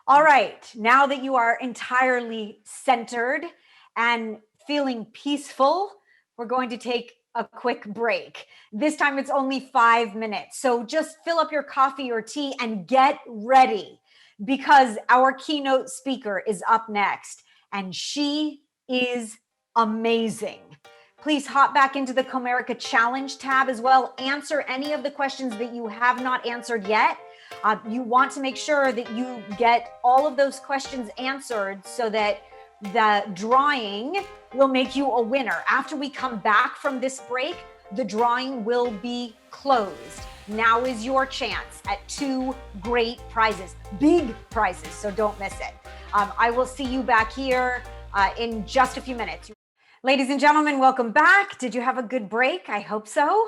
All right. Now that you are entirely centered and feeling peaceful, we're going to take a quick break. This time it's only 5 minutes. So just fill up your coffee or tea and get ready, because our keynote speaker is up next and she is amazing. Please hop back into the Comerica Challenge tab as well. Answer any of the questions that you have not answered yet. You want to make sure that you get all of those questions answered so that the drawing will make you a winner. After we come back from this break, the drawing will be closed. Now is your chance at 2 great prizes, big prizes, so don't miss it. I will see you back here in just a few minutes. Ladies and gentlemen, welcome back. Did you have a good break? I hope so.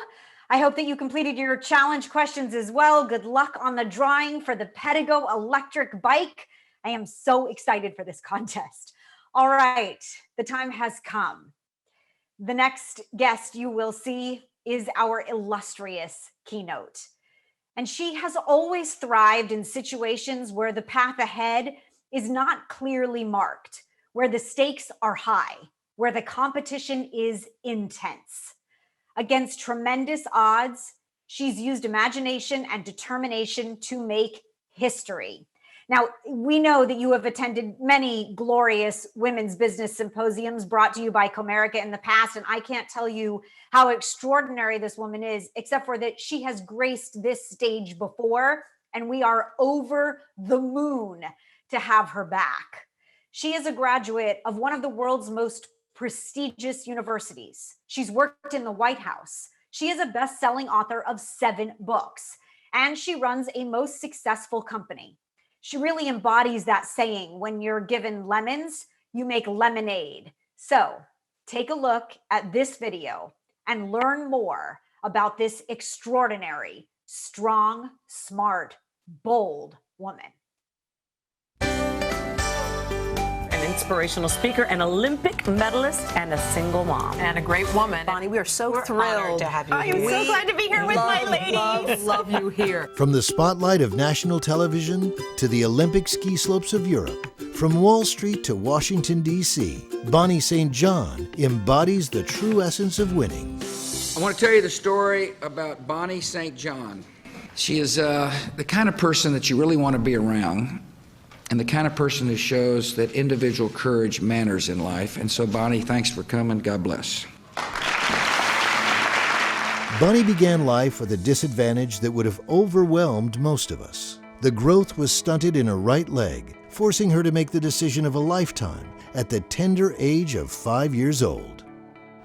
I hope that you completed your challenge questions as well. Good luck on the drawing for the Pedigo electric bike. I am so excited for this contest. All right, the time has come. The next guest you will see is our illustrious keynote. And she has always thrived in situations where the path ahead is not clearly marked, where the stakes are high, where the competition is intense. Against tremendous odds, she's used imagination and determination to make history. Now, we know that you have attended many glorious women's business symposiums brought to you by Comerica in the past, and I can't tell you how extraordinary this woman is, except for that she has graced this stage before, and we are over the moon to have her back. She is a graduate of one of the world's most prestigious universities. She's worked in the White House. She is a best-selling author of 7 books, and she runs a most successful company. She really embodies that saying, when you're given lemons, you make lemonade. So take a look at this video and learn more about this extraordinary, strong, smart, bold woman. An inspirational speaker, an Olympic medalist, and a single mom. And a great woman. Bonnie, we are so We're thrilled honored to have you I here. am so glad to be here with my ladies. Love you here. From the spotlight of national television to the Olympic ski slopes of Europe, from Wall Street to Washington, D.C., Bonnie St. John embodies the true essence of winning. I want to tell you the story about Bonnie St. John. She is the kind of person that you really want to be around, and the kind of person who shows that individual courage matters in life. And so, Bonnie, thanks for coming. God bless. Bonnie began life with a disadvantage that would have overwhelmed most of us. The growth was stunted in her right leg, forcing her to make the decision of a lifetime at the tender age of 5 years old.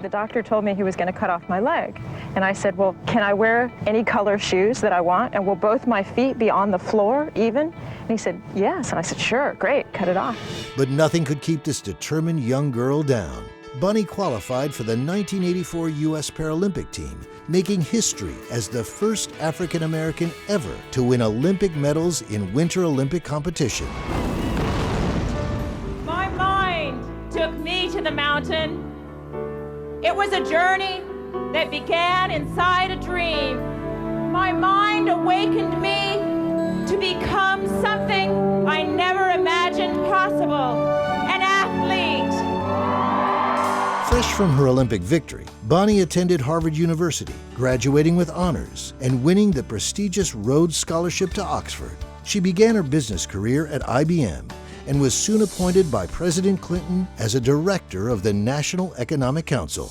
The doctor told me he was going to cut off my leg. And I said, well, can I wear any color shoes that I want? And will both my feet be on the floor even? And he said, yes. And I said, sure, great, cut it off. But nothing could keep this determined young girl down. Bonnie qualified for the 1984 U.S. Paralympic team, making history as the first African American ever to win Olympic medals in Winter Olympic competition. My mind took me to the mountain. It was a journey that began inside a dream. My mind awakened me to become something I never imagined possible, an athlete. Fresh from her Olympic victory, Bonnie attended Harvard University, graduating with honors and winning the prestigious Rhodes Scholarship to Oxford. She began her business career at IBM and was soon appointed by President Clinton as a director of the National Economic Council.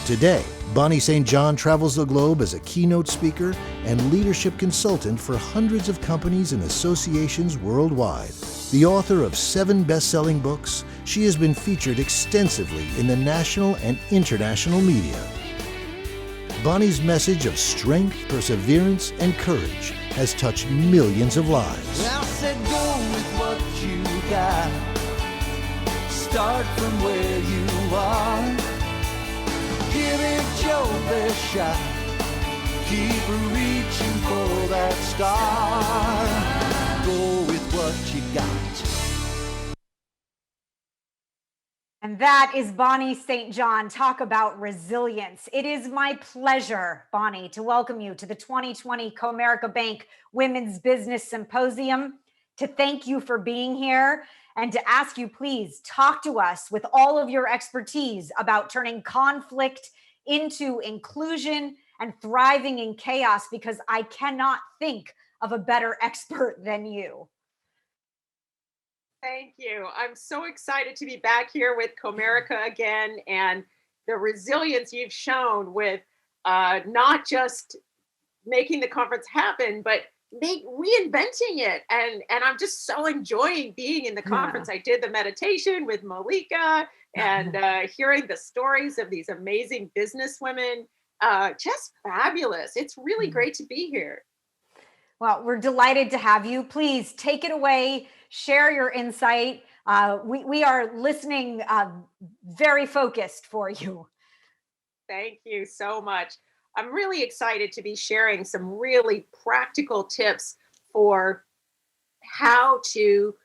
Today, Bonnie St. John travels the globe as a keynote speaker and leadership consultant for hundreds of companies and associations worldwide. The author of 7 best-selling books, she has been featured extensively in the national and international media. Bonnie's message of strength, perseverance, and courage has touched millions of lives. I said go with what you got. Start from where you are. Give it your best shot. Keep reaching for that star. Go with what you got. And that is Bonnie St. John. Talk about resilience. It is my pleasure, Bonnie, to welcome you to the 2020 Comerica Bank Women's Business Symposium, to thank you for being here, and to ask you, please talk to us with all of your expertise about turning conflict into inclusion and thriving in chaos, because I cannot think of a better expert than you. Thank you. I'm so excited to be back here with Comerica again, and the resilience you've shown with not just making the conference happen, but reinventing it. And I'm just so enjoying being in the conference. I did the meditation with Malika and hearing the stories of these amazing business women. Just fabulous. It's really great to be here. Well, we're delighted to have you. Please take it away. Share your insight. We are listening very focused for you. Thank you so much. I'm really excited to be sharing some really practical tips for how to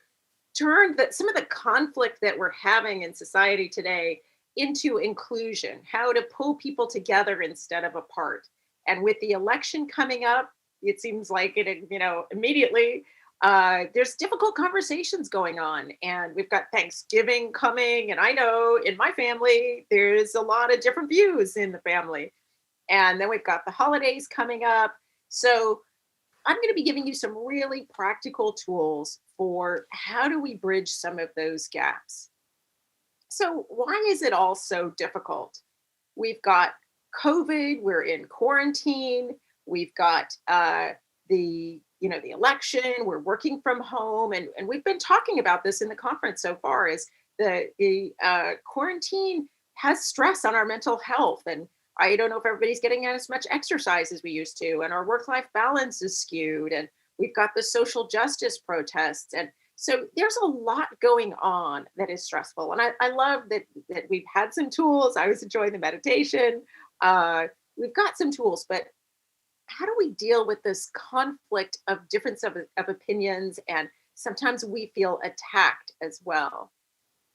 turn some of the conflict that we're having in society today into inclusion, how to pull people together instead of apart. And with the election coming up, it seems like it, immediately there's difficult conversations going on, and we've got Thanksgiving coming. And I know in my family, there's a lot of different views in the family. And then we've got the holidays coming up. So I'm going to be giving you some really practical tools for how do we bridge some of those gaps. So why is it all so difficult? We've got COVID, we're in quarantine, we've got the election, we're working from home, and we've been talking about this in the conference so far, is the quarantine has stress on our mental health. And I don't know if everybody's getting as much exercise as we used to, and our work-life balance is skewed, and we've got the social justice protests. And so there's a lot going on that is stressful. And I love that we've had some tools. I was enjoying the meditation. We've got some tools, but how do we deal with this conflict of difference of opinions? And sometimes we feel attacked as well.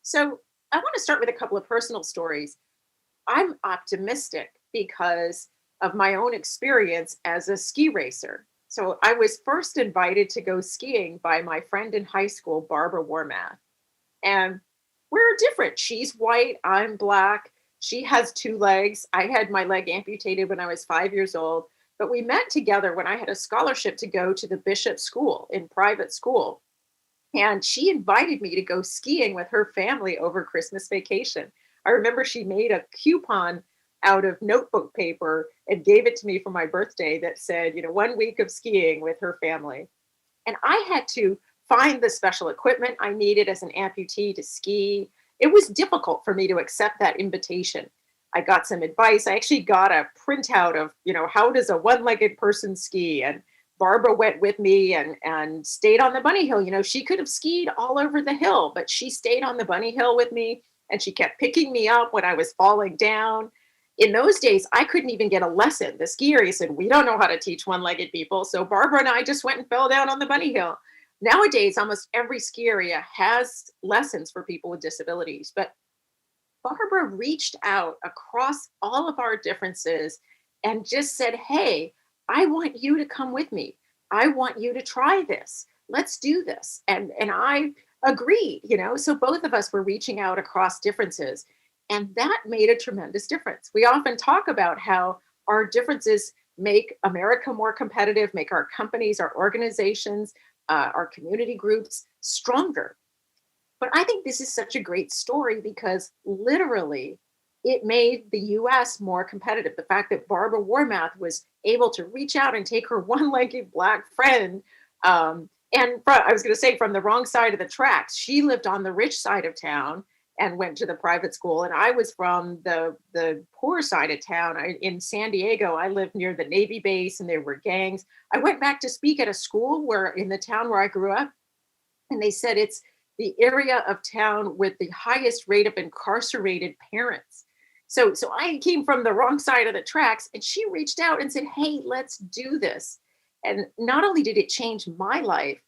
So I want to start with a couple of personal stories. I'm optimistic because of my own experience as a ski racer. So I was first invited to go skiing by my friend in high school, Barbara Warmath. And we're different. She's white, I'm black. She has 2 legs. I had my leg amputated when I was 5 years old. But we met together when I had a scholarship to go to the Bishop School in private school. And she invited me to go skiing with her family over Christmas vacation. I remember she made a coupon out of notebook paper and gave it to me for my birthday that said, 1 week of skiing with her family. And I had to find the special equipment I needed as an amputee to ski. It was difficult for me to accept that invitation. I got some advice. I actually got a printout of, how does a one-legged person ski? And Barbara went with me and stayed on the bunny hill. She could have skied all over the hill, but she stayed on the bunny hill with me, and she kept picking me up when I was falling down. In those days, I couldn't even get a lesson. The ski area said, we don't know how to teach one-legged people. So Barbara and I just went and fell down on the bunny hill. Nowadays, almost every ski area has lessons for people with disabilities, but Barbara reached out across all of our differences and just said, hey, I want you to come with me. I want you to try this. Let's do this. And I agreed, so both of us were reaching out across differences. And that made a tremendous difference. We often talk about how our differences make America more competitive, make our companies, our organizations, our community groups stronger. But I think this is such a great story because literally it made the US more competitive. The fact that Barbara Warmath was able to reach out and take her one-legged Black friend, I was going to say from the wrong side of the tracks. She lived on the rich side of town and went to the private school. And I was from the poor side of town. In San Diego, I lived near the Navy base and there were gangs. I went back to speak at a school in the town where I grew up. And they said it's the area of town with the highest rate of incarcerated parents. So I came from the wrong side of the tracks, and she reached out and said, hey, let's do this. And not only did it change my life,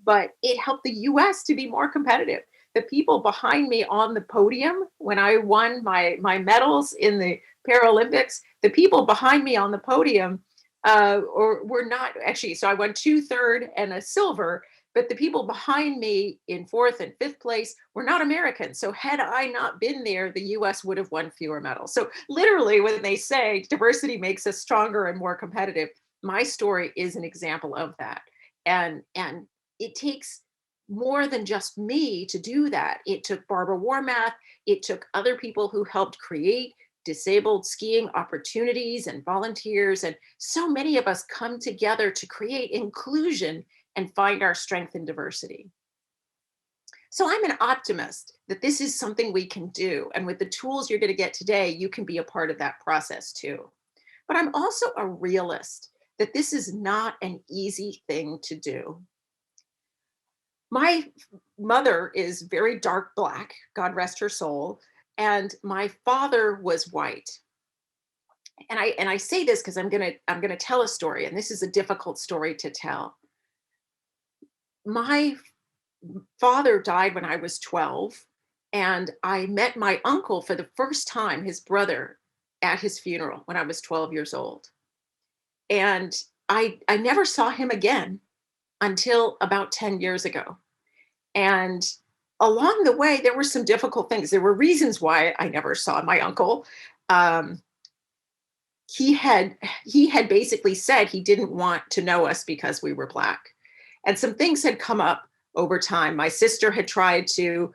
but it helped the US to be more competitive. The people behind me on the podium, when I won my medals in the Paralympics, the people behind me on the podium were not actually, so I won 2 third and a silver, but the people behind me in 4th and 5th place were not Americans. So had I not been there, the US would have won fewer medals. So literally when they say diversity makes us stronger and more competitive, my story is an example of that. And it takes more than just me to do that. It took Barbara Warmath. It took other people who helped create disabled skiing opportunities and volunteers. And so many of us come together to create inclusion and find our strength in diversity. So I'm an optimist that this is something we can do. And with the tools you're going to get today, you can be a part of that process too. But I'm also a realist that this is not an easy thing to do. My mother is very dark Black, God rest her soul, and my father was white. And I say this because I'm gonna tell a story, and this is a difficult story to tell. My father died when I was 12, and I met my uncle for the first time, his brother, at his funeral when I was 12 years old. And I never saw him again until about 10 years ago. And along the way, there were some difficult things. There were reasons why I never saw my uncle. He had basically said he didn't want to know us because we were Black. And some things had come up over time. My sister had tried to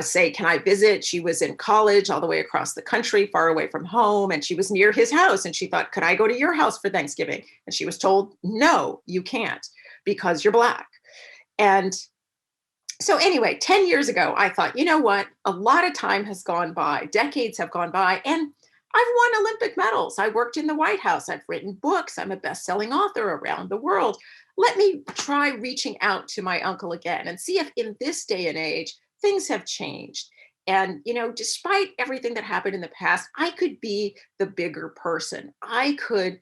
say, can I visit? She was in college all the way across the country, far away from home. And she was near his house. And she thought, could I go to your house for Thanksgiving? And she was told, no, you can't because you're Black. And so anyway, 10 years ago, I thought, you know what? A lot of time has gone by, decades have gone by, and I've won Olympic medals. I worked in the White House. I've written books. I'm a best-selling author around the world. Let me try reaching out to my uncle again and see if in this day and age, things have changed. And, despite everything that happened in the past, I could be the bigger person. I could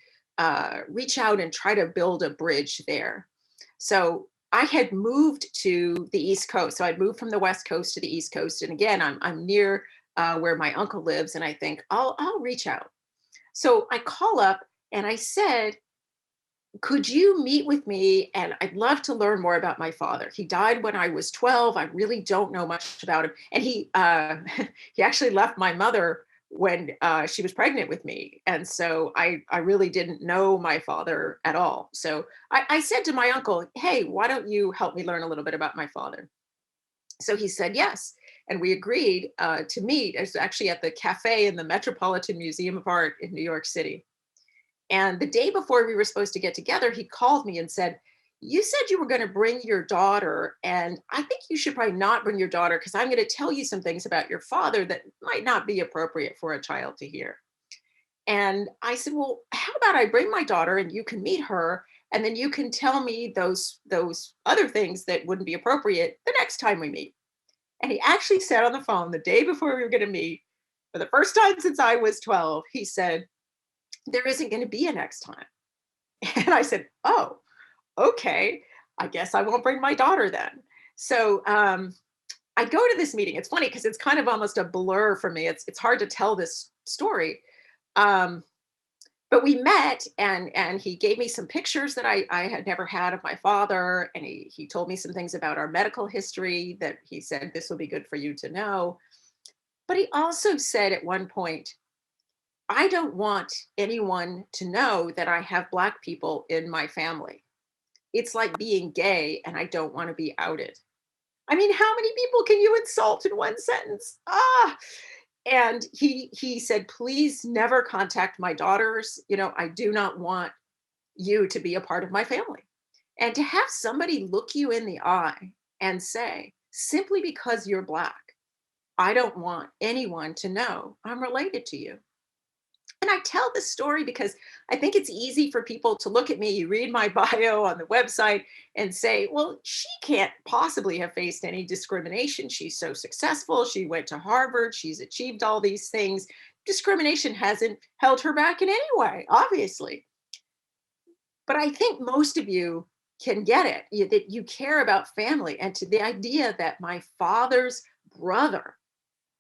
reach out and try to build a bridge there. So I had moved to the East Coast. So I'd moved from the West Coast to the East Coast. And again, I'm near where my uncle lives. And I think I'll reach out. So I call up and I said, could you meet with me? And I'd love to learn more about my father. He died when I was 12. I really don't know much about him. And he actually left my mother when she was pregnant with me. And so I really didn't know my father at all. So I said to my uncle, hey, why don't you help me learn a little bit about my father? So he said yes. And we agreed to meet. It was actually at the cafe in the Metropolitan Museum of Art in New York City. And the day before we were supposed to get together, he called me and said, you said you were going to bring your daughter, and I think you should probably not bring your daughter because I'm going to tell you some things about your father that might not be appropriate for a child to hear. And I said, well, how about I bring my daughter and you can meet her, and then you can tell me those other things that wouldn't be appropriate the next time we meet. And he actually said on the phone the day before we were going to meet, for the first time since I was 12, he said, there isn't going to be a next time. And I said, oh, okay, I guess I won't bring my daughter then. So I go to this meeting. It's funny because it's kind of almost a blur for me. It's hard to tell this story. But we met and he gave me some pictures that I had never had of my father. And he told me some things about our medical history that he said, this will be good for you to know. But he also said at one point, I don't want anyone to know that I have Black people in my family. It's like being gay and I don't want to be outed. I mean, how many people can you insult in one sentence? And he said, please never contact my daughters. I do not want you to be a part of my family. And to have somebody look you in the eye and say, simply because you're Black, I don't want anyone to know I'm related to you. And I tell this story because I think it's easy for people to look at me, you read my bio on the website and say, well, she can't possibly have faced any discrimination. She's so successful. She went to Harvard. She's achieved all these things. Discrimination hasn't held her back in any way, obviously. But I think most of you can get it, that you care about family, and to the idea that my father's brother,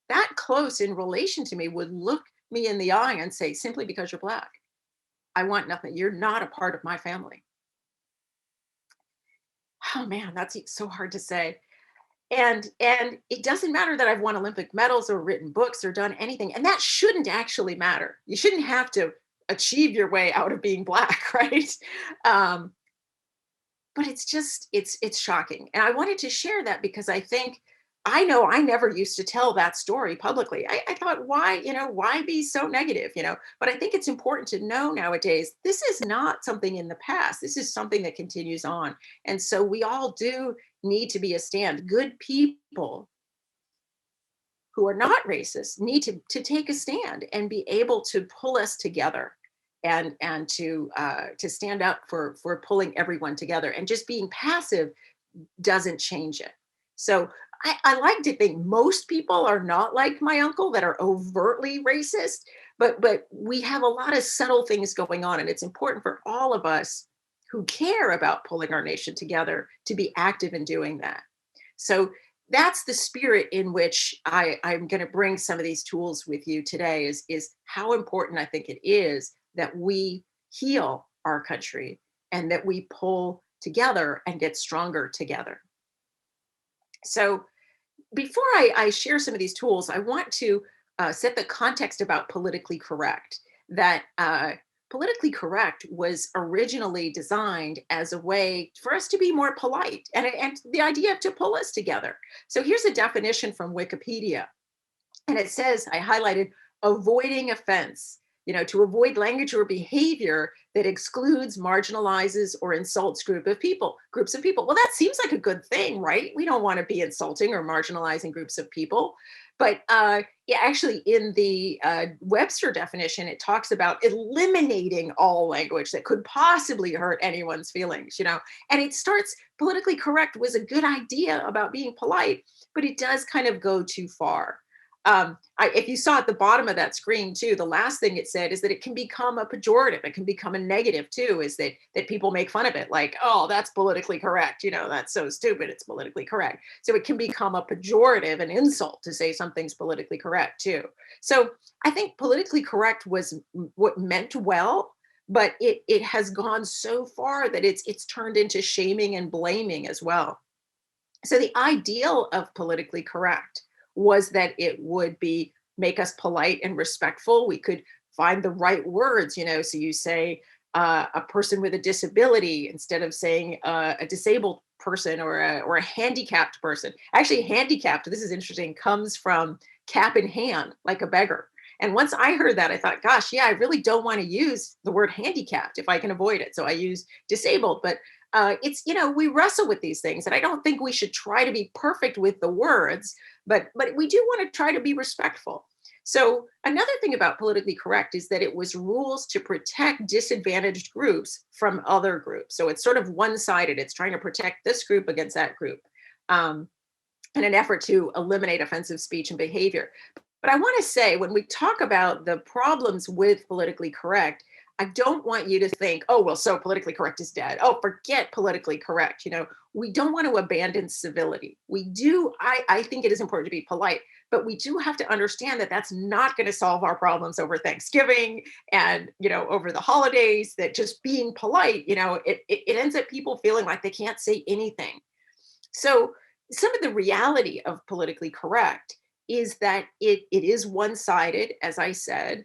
that close in relation to me, would look me in the eye and say, simply because you're Black, I want nothing. You're not a part of my family. Oh man, that's so hard to say. And it doesn't matter that I've won Olympic medals or written books or done anything. And that shouldn't actually matter. You shouldn't have to achieve your way out of being Black, right? But it's just, it's shocking. And I wanted to share that because I know I never used to tell that story publicly. I thought, why be so negative, But I think it's important to know nowadays, this is not something in the past. This is something that continues on. And so we all do need to be a stand. Good people who are not racist need to take a stand and be able to pull us together and to stand up for pulling everyone together. And just being passive doesn't change it. So I like to think most people are not like my uncle that are overtly racist, but we have a lot of subtle things going on, and it's important for all of us who care about pulling our nation together to be active in doing that. So that's the spirit in which I'm going to bring some of these tools with you today, is how important I think it is that we heal our country and that we pull together and get stronger together. So before I share some of these tools, I want to set the context about politically correct. That politically correct was originally designed as a way for us to be more polite, and the idea to pull us together. So here's a definition from Wikipedia. And it says, I highlighted, avoiding offense, to avoid language or behavior that excludes, marginalizes, or insults groups of people. Well, that seems like a good thing, right? We don't want to be insulting or marginalizing groups of people. But actually in the Webster definition, it talks about eliminating all language that could possibly hurt anyone's feelings, and it starts, politically correct was a good idea about being polite, but it does kind of go too far. If you saw at the bottom of that screen too, the last thing it said is that it can become a pejorative. It can become a negative too, is that people make fun of it, like, oh, that's politically correct. That's so stupid. It's politically correct. So it can become a pejorative, an insult to say something's politically correct too. So I think politically correct was what meant well, but it has gone so far that it's turned into shaming and blaming as well. So the ideal of politically correct was that it would make us polite and respectful. We could find the right words, so you say a person with a disability instead of saying a disabled person or a handicapped person. Actually, handicapped, this is interesting, comes from cap in hand, like a beggar. And once I heard that, I thought, gosh, yeah, I really don't want to use the word handicapped if I can avoid it. So I use disabled, but it's, we wrestle with these things, and I don't think we should try to be perfect with the words, but we do want to try to be respectful. So another thing about politically correct is that it was rules to protect disadvantaged groups from other groups. So it's sort of one-sided. It's trying to protect this group against that group in an effort to eliminate offensive speech and behavior. But I want to say, when we talk about the problems with politically correct, I don't want you to think, oh, well, so politically correct is dead. Oh, forget politically correct. We don't want to abandon civility. We do. I think it is important to be polite, but we do have to understand that that's not going to solve our problems over Thanksgiving and, over the holidays, that just being polite, it ends up people feeling like they can't say anything. So some of the reality of politically correct is that it is one-sided, as I said.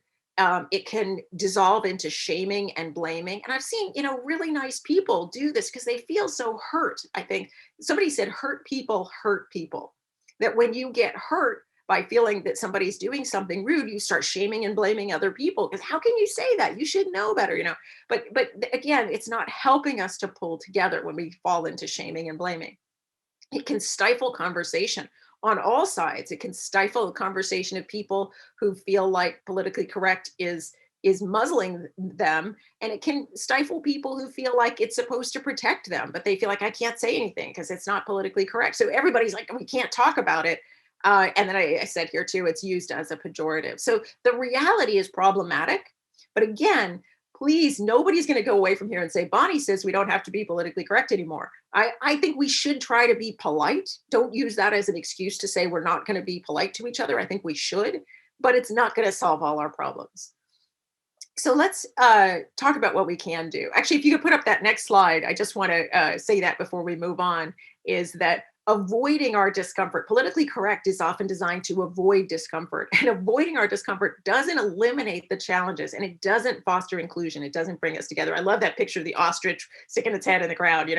It can dissolve into shaming and blaming. And I've seen, really nice people do this because they feel so hurt. I think somebody said, hurt people hurt people. That when you get hurt by feeling that somebody's doing something rude, you start shaming and blaming other people. Because how can you say that? You should know better, But again, it's not helping us to pull together when we fall into shaming and blaming. It can stifle conversation on all sides. It can stifle the conversation of people who feel like politically correct is muzzling them, and it can stifle people who feel like it's supposed to protect them, but they feel like I can't say anything because it's not politically correct. So everybody's like, we can't talk about it. And then I said here too, it's used as a pejorative. So the reality is problematic. But again, please, nobody's going to go away from here and say, Bonnie says we don't have to be politically correct anymore. I think we should try to be polite. Don't use that as an excuse to say we're not going to be polite to each other. I think we should, but it's not going to solve all our problems. So let's talk about what we can do. Actually, if you could put up that next slide, I just want to say that before we move on, is that avoiding our discomfort. Politically correct is often designed to avoid discomfort, and avoiding our discomfort doesn't eliminate the challenges, and it doesn't foster inclusion. It doesn't bring us together. I love that picture of the ostrich sticking its head in the ground,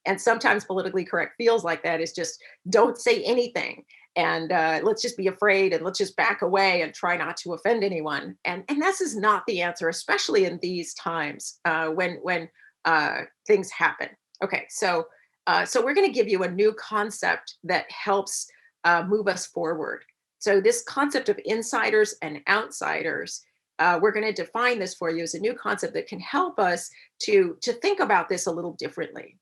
and sometimes politically correct feels like that is just don't say anything. And let's just be afraid and let's just back away and try not to offend anyone. And this is not the answer, especially in these times when things happen. Okay, so we're going to give you a new concept that helps move us forward. So this concept of insiders and outsiders, we're going to define this for you as a new concept that can help us to think about this a little differently.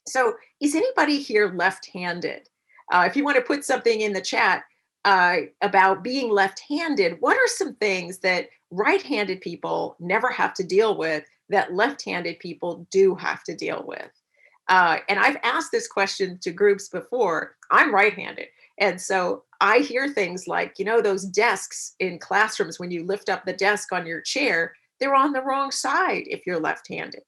So is anybody here left-handed? If you want to put something in the chat about being left-handed, what are some things that right-handed people never have to deal with that left-handed people do have to deal with? And I've asked this question to groups before. I'm right-handed. And so I hear things like, those desks in classrooms, when you lift up the desk on your chair, they're on the wrong side if you're left-handed.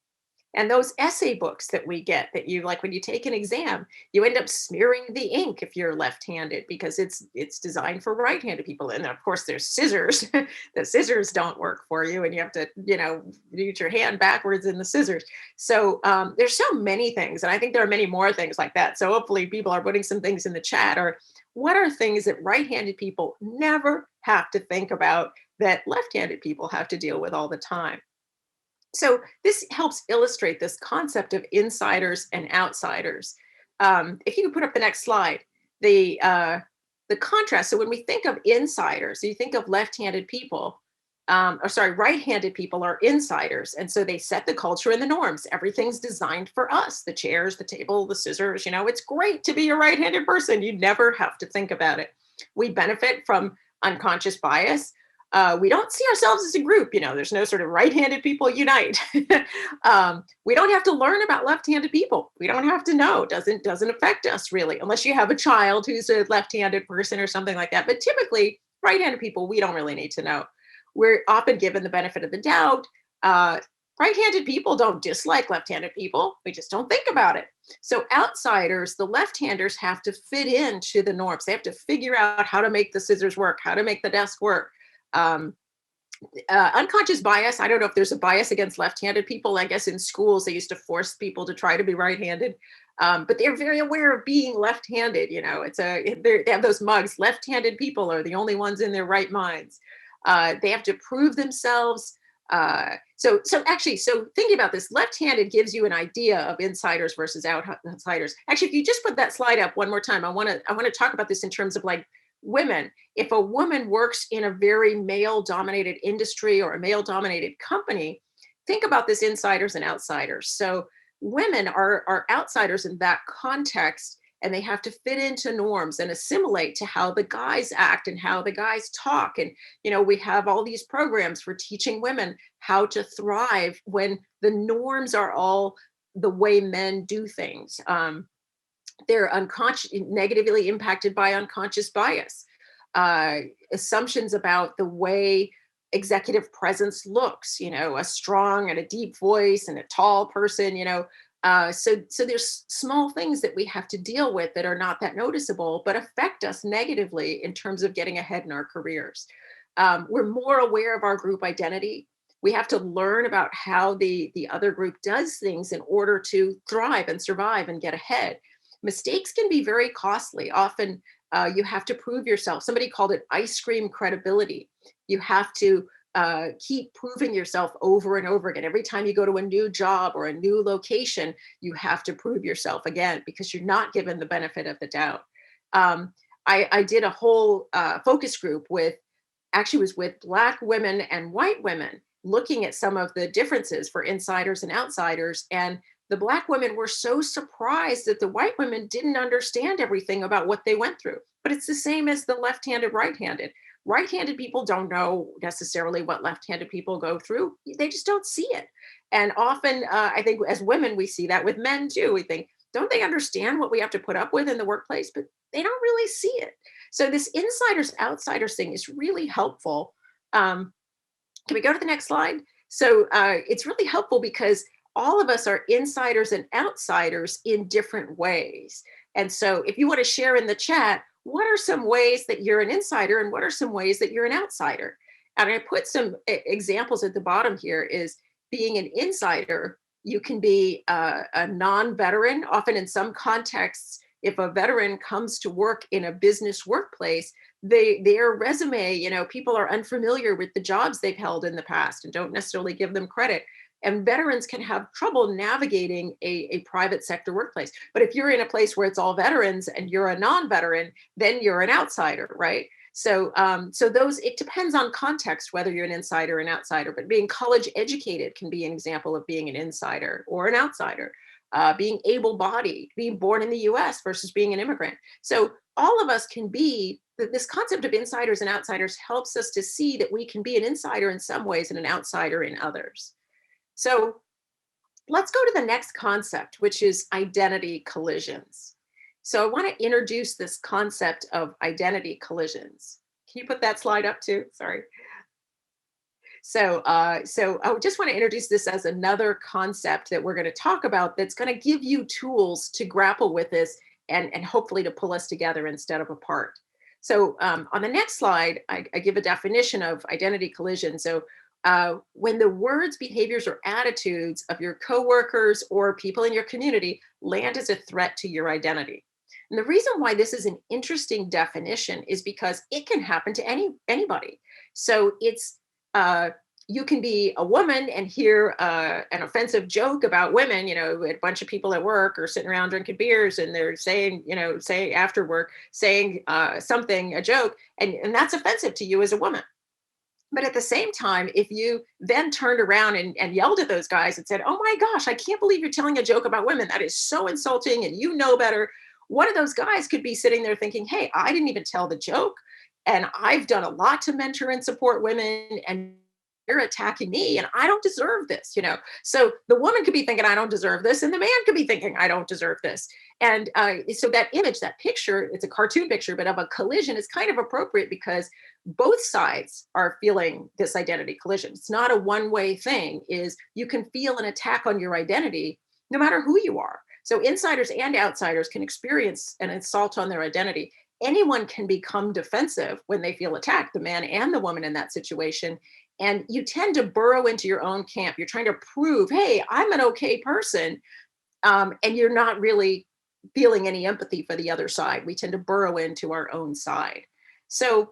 And those essay books that we get that you like when you take an exam, you end up smearing the ink if you're left-handed because it's designed for right-handed people. And of course there's scissors. The scissors don't work for you and you have to, use your hand backwards in the scissors. So there's so many things. And I think there are many more things like that. So hopefully people are putting some things in the chat, or what are things that right-handed people never have to think about that left-handed people have to deal with all the time? So this helps illustrate this concept of insiders and outsiders. If you could put up the next slide, the contrast. So when we think of insiders, so you think of left-handed people, right-handed people are insiders. And so they set the culture and the norms. Everything's designed for us, the chairs, the table, the scissors, it's great to be a right-handed person. You never have to think about it. We benefit from unconscious bias. We don't see ourselves as a group, there's no sort of right-handed people unite. We don't have to learn about left-handed people. We don't have to know. Doesn't affect us really, unless you have a child who's a left-handed person or something like that. But typically right-handed people, we don't really need to know. We're often given the benefit of the doubt. Right-handed people don't dislike left-handed people. We just don't think about it. So outsiders, the left-handers, have to fit into the norms. They have to figure out how to make the scissors work, how to make the desk work. Unconscious bias. I don't know if there's a bias against left-handed people. I guess in schools, they used to force people to try to be right-handed. But they're very aware of being left-handed. They have those mugs. Left-handed people are the only ones in their right minds. They have to prove themselves. So thinking about this, left-handed gives you an idea of insiders versus outsiders. Actually, if you just put that slide up one more time, I want to talk about this in terms of like women. If a woman works in a very male-dominated industry or a male-dominated company, think about this insiders and outsiders. So women are outsiders in that context, and they have to fit into norms and assimilate to how the guys act and how the guys talk. And, we have all these programs for teaching women how to thrive when the norms are all the way men do things. They're negatively impacted by unconscious bias, assumptions about the way executive presence looks, a strong and a deep voice and a tall person, So there's small things that we have to deal with that are not that noticeable, but affect us negatively in terms of getting ahead in our careers. We're more aware of our group identity. We have to learn about how the other group does things in order to thrive and survive and get ahead. Mistakes can be very costly. Often you have to prove yourself. Somebody called it ice cream credibility. You have to keep proving yourself over and over again. Every time you go to a new job or a new location, you have to prove yourself again because you're not given the benefit of the doubt. I did a whole focus group with Black women and white women, looking at some of the differences for insiders and outsiders. And the Black women were so surprised that the white women didn't understand everything about what they went through. But it's the same as the left-handed, right-handed. Right-handed people don't know necessarily what left-handed people go through. They just don't see it. And often, I think as women, we see that with men too. We think, don't they understand what we have to put up with in the workplace? But they don't really see it. So this insiders, outsiders thing is really helpful. Can we go to the next slide? So it's really helpful because all of us are insiders and outsiders in different ways. And so if you want to share in the chat, what are some ways that you're an insider and what are some ways that you're an outsider? And I put some examples at the bottom here is being an insider. You can be a non-veteran. Often in some contexts, if a veteran comes to work in a business workplace, their resume, people are unfamiliar with the jobs they've held in the past and don't necessarily give them credit. And veterans can have trouble navigating a private sector workplace. But if you're in a place where it's all veterans and you're a non-veteran, then you're an outsider, right? So it depends on context, whether you're an insider or an outsider, but being college educated can be an example of being an insider or an outsider. Being able-bodied, being born in the US versus being an immigrant. So all of us can be, this concept of insiders and outsiders helps us to see that we can be an insider in some ways and an outsider in others. So let's go to the next concept, which is identity collisions. So I want to introduce this concept of identity collisions. Can you put that slide up too? Sorry. So I just want to introduce this as another concept that we're going to talk about that's going to give you tools to grapple with this and hopefully to pull us together instead of apart. So on the next slide, I give a definition of identity collision. So when the words, behaviors, or attitudes of your coworkers or people in your community land as a threat to your identity. And the reason why this is an interesting definition is because it can happen to anybody. So it's you can be a woman and hear an offensive joke about women, a bunch of people at work are sitting around drinking beers and they're saying, say after work, saying a joke, and that's offensive to you as a woman. But at the same time, if you then turned around and yelled at those guys and said, oh my gosh, I can't believe you're telling a joke about women. That is so insulting and you know better. One of those guys could be sitting there thinking, hey, I didn't even tell the joke. And I've done a lot to mentor and support women and you're attacking me and I don't deserve this, So the woman could be thinking, I don't deserve this. And the man could be thinking, I don't deserve this. And so that image, that picture, it's a cartoon picture, but of a collision is kind of appropriate because both sides are feeling this identity collision. It's not a one-way thing. Is you can feel an attack on your identity no matter who you are. So insiders and outsiders can experience an assault on their identity. Anyone can become defensive when they feel attacked, the man and the woman in that situation. And you tend to burrow into your own camp. You're trying to prove, hey, I'm an okay person. And you're not really feeling any empathy for the other side. We tend to burrow into our own side. So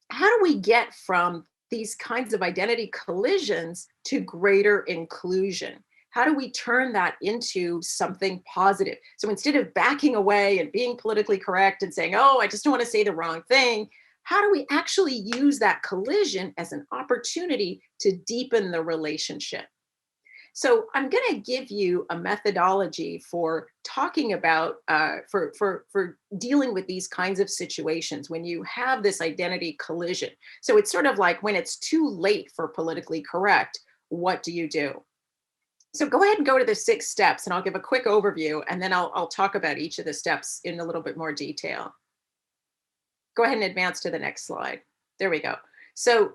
how do we get from these kinds of identity collisions to greater inclusion? How do we turn that into something positive? So instead of backing away and being politically correct and saying, oh, I just don't want to say the wrong thing, how do we actually use that collision as an opportunity to deepen the relationship? So I'm going to give you a methodology for talking about, for dealing with these kinds of situations when you have this identity collision. So it's sort of like when it's too late for politically correct, what do you do? So go ahead and go to the 6 steps and I'll give a quick overview and then I'll talk about each of the steps in a little bit more detail. Go ahead and advance to the next slide. There we go. So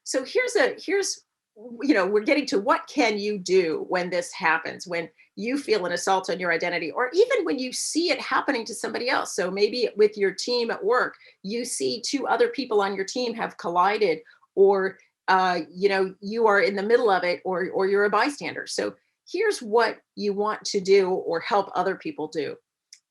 here's we're getting to what can you do when this happens, when you feel an assault on your identity, or even when you see it happening to somebody else. So maybe with your team at work, you see two other people on your team have collided, or you are in the middle of it, or you're a bystander. So here's what you want to do or help other people do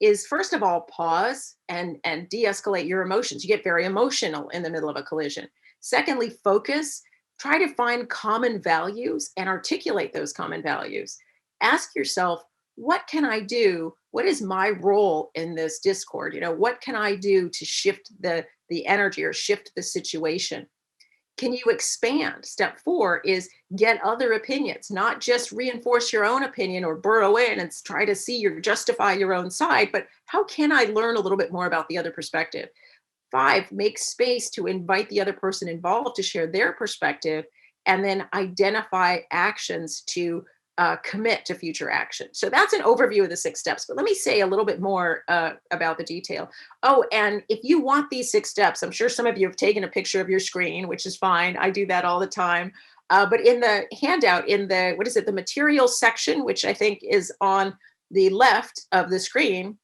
is, first of all, pause and de-escalate your emotions. You get very emotional in the middle of a collision. Secondly, focus. Try to find common values and articulate those common values. Ask yourself, what can I do? What is my role in this discord? What can I do to shift the energy or shift the situation? Can you expand? Step 4 is get other opinions, not just reinforce your own opinion or burrow in and try to justify your own side, but how can I learn a little bit more about the other perspective? 5, make space to invite the other person involved to share their perspective, and then identify actions to commit to future action. So that's an overview of the 6 steps, but let me say a little bit more about the detail. Oh, and if you want these 6 steps, I'm sure some of you have taken a picture of your screen, which is fine. I do that all the time. But in the handout, in the, the materials section, which I think is on the left of the screen,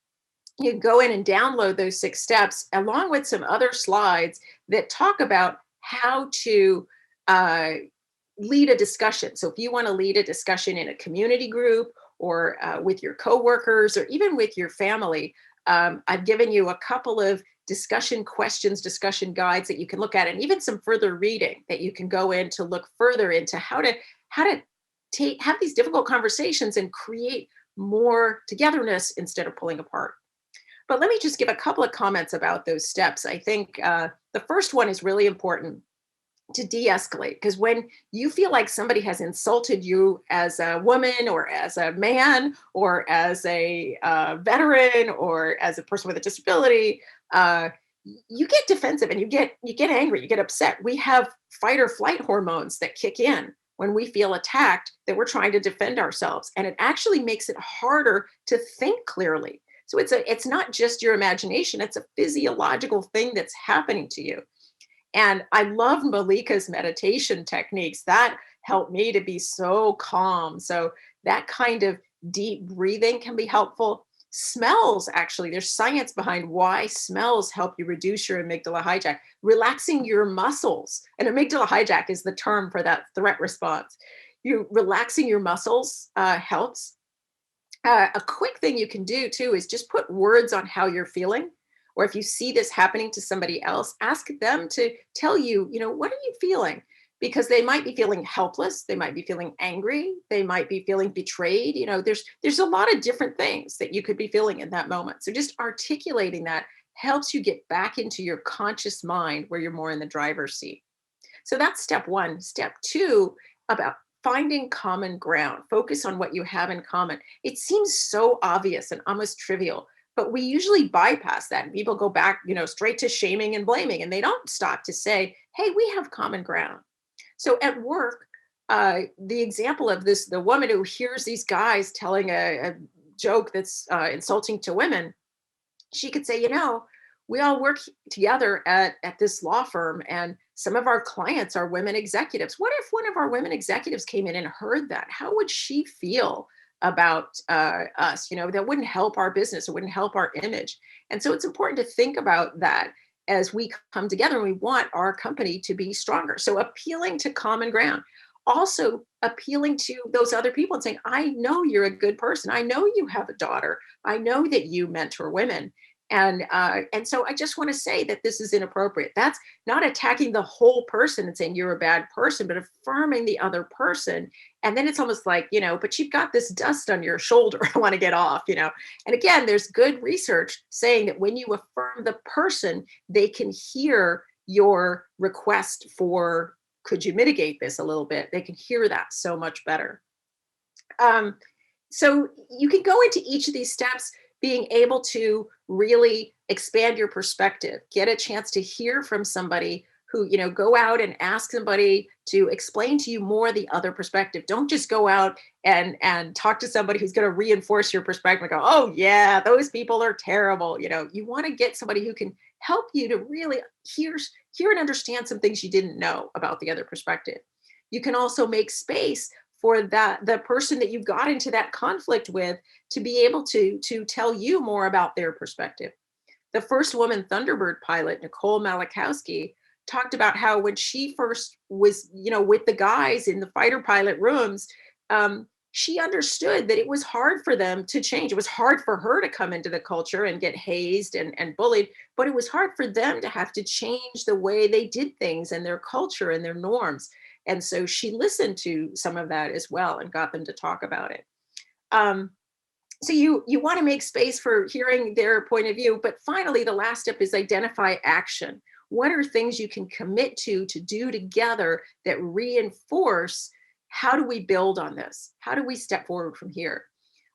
you can go in and download those 6 steps along with some other slides that talk about how to lead a discussion. So if you want to lead a discussion in a community group or with your coworkers or even with your family, I've given you a couple of discussion questions, discussion guides that you can look at, and even some further reading that you can go in to look further into how to have these difficult conversations and create more togetherness instead of pulling apart. But let me just give a couple of comments about those steps. I think the first one is really important to de-escalate, because when you feel like somebody has insulted you as a woman or as a man or as a veteran or as a person with a disability, you get defensive and you get angry, you get upset. We have fight or flight hormones that kick in when we feel attacked, that we're trying to defend ourselves, and it actually makes it harder to think clearly. So it's not just your imagination, it's a physiological thing that's happening to you. And I love Malika's meditation techniques. That helped me to be so calm. So that kind of deep breathing can be helpful. Smells, actually, there's science behind why smells help you reduce your amygdala hijack. Relaxing your muscles. And amygdala hijack is the term for that threat response. Relaxing your muscles helps. A quick thing you can do too is just put words on how you're feeling. Or if you see this happening to somebody else, ask them to tell you, what are you feeling? Because they might be feeling helpless. They might be feeling angry. They might be feeling betrayed. There's a lot of different things that you could be feeling in that moment. So just articulating that helps you get back into your conscious mind where you're more in the driver's seat. So that's step 1. Step 2, about finding common ground. Focus on what you have in common. It seems so obvious and almost trivial, but we usually bypass that and people go back, straight to shaming and blaming, and they don't stop to say, hey, we have common ground. So at work, the example of the woman who hears these guys telling a joke that's insulting to women, she could say, we all work together at this law firm, and some of our clients are women executives. What if one of our women executives came in and heard that? How would she feel about us? That wouldn't help our business. It wouldn't help our image. And so it's important to think about that as we come together and we want our company to be stronger. So appealing to common ground, also appealing to those other people and saying, I know you're a good person. I know you have a daughter. I know that you mentor women. And so I just want to say that this is inappropriate. That's not attacking the whole person and saying you're a bad person, but affirming the other person. And then it's almost like, but you've got this dust on your shoulder. I want to get off, And again, there's good research saying that when you affirm the person, they can hear your request for, could you mitigate this a little bit? They can hear that so much better. So you can go into each of these steps being able to really expand your perspective, get a chance to hear from somebody who, go out and ask somebody to explain to you more the other perspective. Don't just go out and talk to somebody who's going to reinforce your perspective and go, oh yeah, those people are terrible. You want to get somebody who can help you to really hear and understand some things you didn't know about the other perspective. you can also make space for the person that you got into that conflict with to be able to tell you more about their perspective. The first woman Thunderbird pilot, Nicole Malachowski, talked about how when she first was, with the guys in the fighter pilot rooms, she understood that it was hard for them to change. It was hard for her to come into the culture and get hazed and bullied, but it was hard for them to have to change the way they did things and their culture and their norms. And so she listened to some of that as well and got them to talk about it. So you want to make space for hearing their point of view, but finally, the last step is identify action. What are things you can commit to do together that reinforce how do we build on this? How do we step forward from here?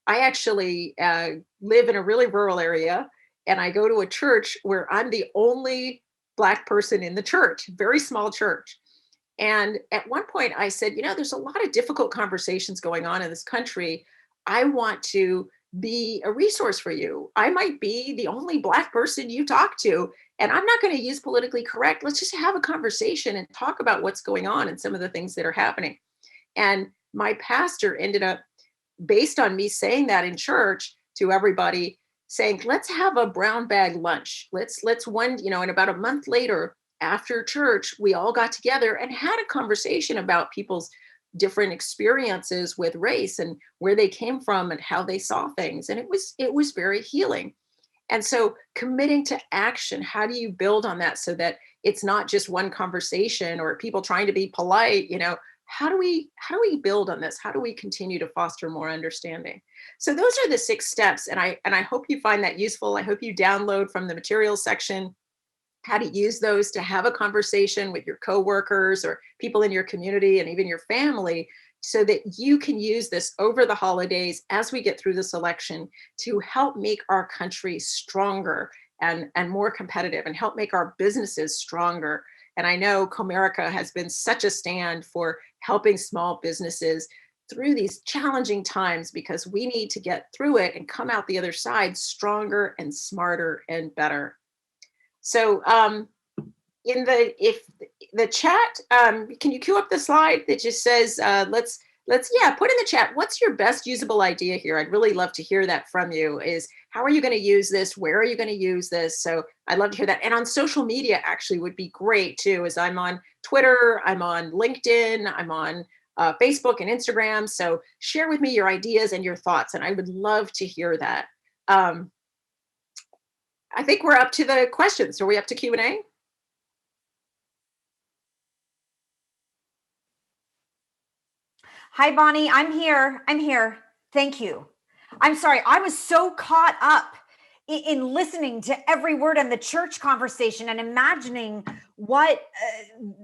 I actually live in a really rural area, and I go to a church where I'm the only Black person in the church, very small church. And at one point I said, there's a lot of difficult conversations going on in this country. I want to be a resource for you. I might be the only Black person you talk to, and I'm not going to use politically correct. Let's just have a conversation and talk about what's going on and some of the things that are happening. And my pastor ended up, based on me saying that in church to everybody, saying, let's have a brown bag lunch. Let's and about a month later after church, we all got together and had a conversation about people's different experiences with race and where they came from and how they saw things. And it was very healing. And so committing to action, how do you build on that so that it's not just one conversation or people trying to be polite, how do we build on this? How do we continue to foster more understanding? So those are the 6 steps. And I hope you find that useful. I hope you download from the materials section how to use those to have a conversation with your coworkers or people in your community and even your family, so that you can use this over the holidays as we get through this election to help make our country stronger and more competitive, and help make our businesses stronger. And I know Comerica has been such a stand for helping small businesses through these challenging times, because we need to get through it and come out the other side stronger and smarter and better. So in the chat, can you cue up the slide that just says, let's put in the chat, what's your best usable idea here? I'd really love to hear that from you. Is how are you going to use this? Where are you going to use this? So I'd love to hear that. And on social media actually would be great too, as I'm on Twitter, I'm on LinkedIn, I'm on Facebook and Instagram. So share with me your ideas and your thoughts, and I would love to hear that. I think we're up to the questions. Are we up to Q&A? Hi, Bonnie. I'm here. Thank you. I'm sorry. I was so caught up in listening to every word in the church conversation and imagining what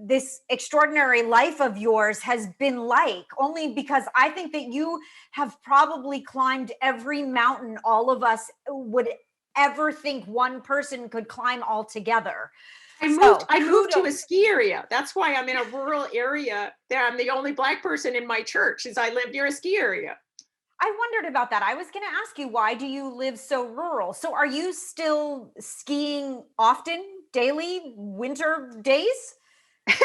this extraordinary life of yours has been like, only because I think that you have probably climbed every mountain all of us would ever think one person could climb all together. I moved to a ski area. That's why I'm in a rural area. I'm the only Black person in my church, as I live near a ski area. I wondered about that. I was going to ask you, why do you live so rural? So are you still skiing often, daily, winter days?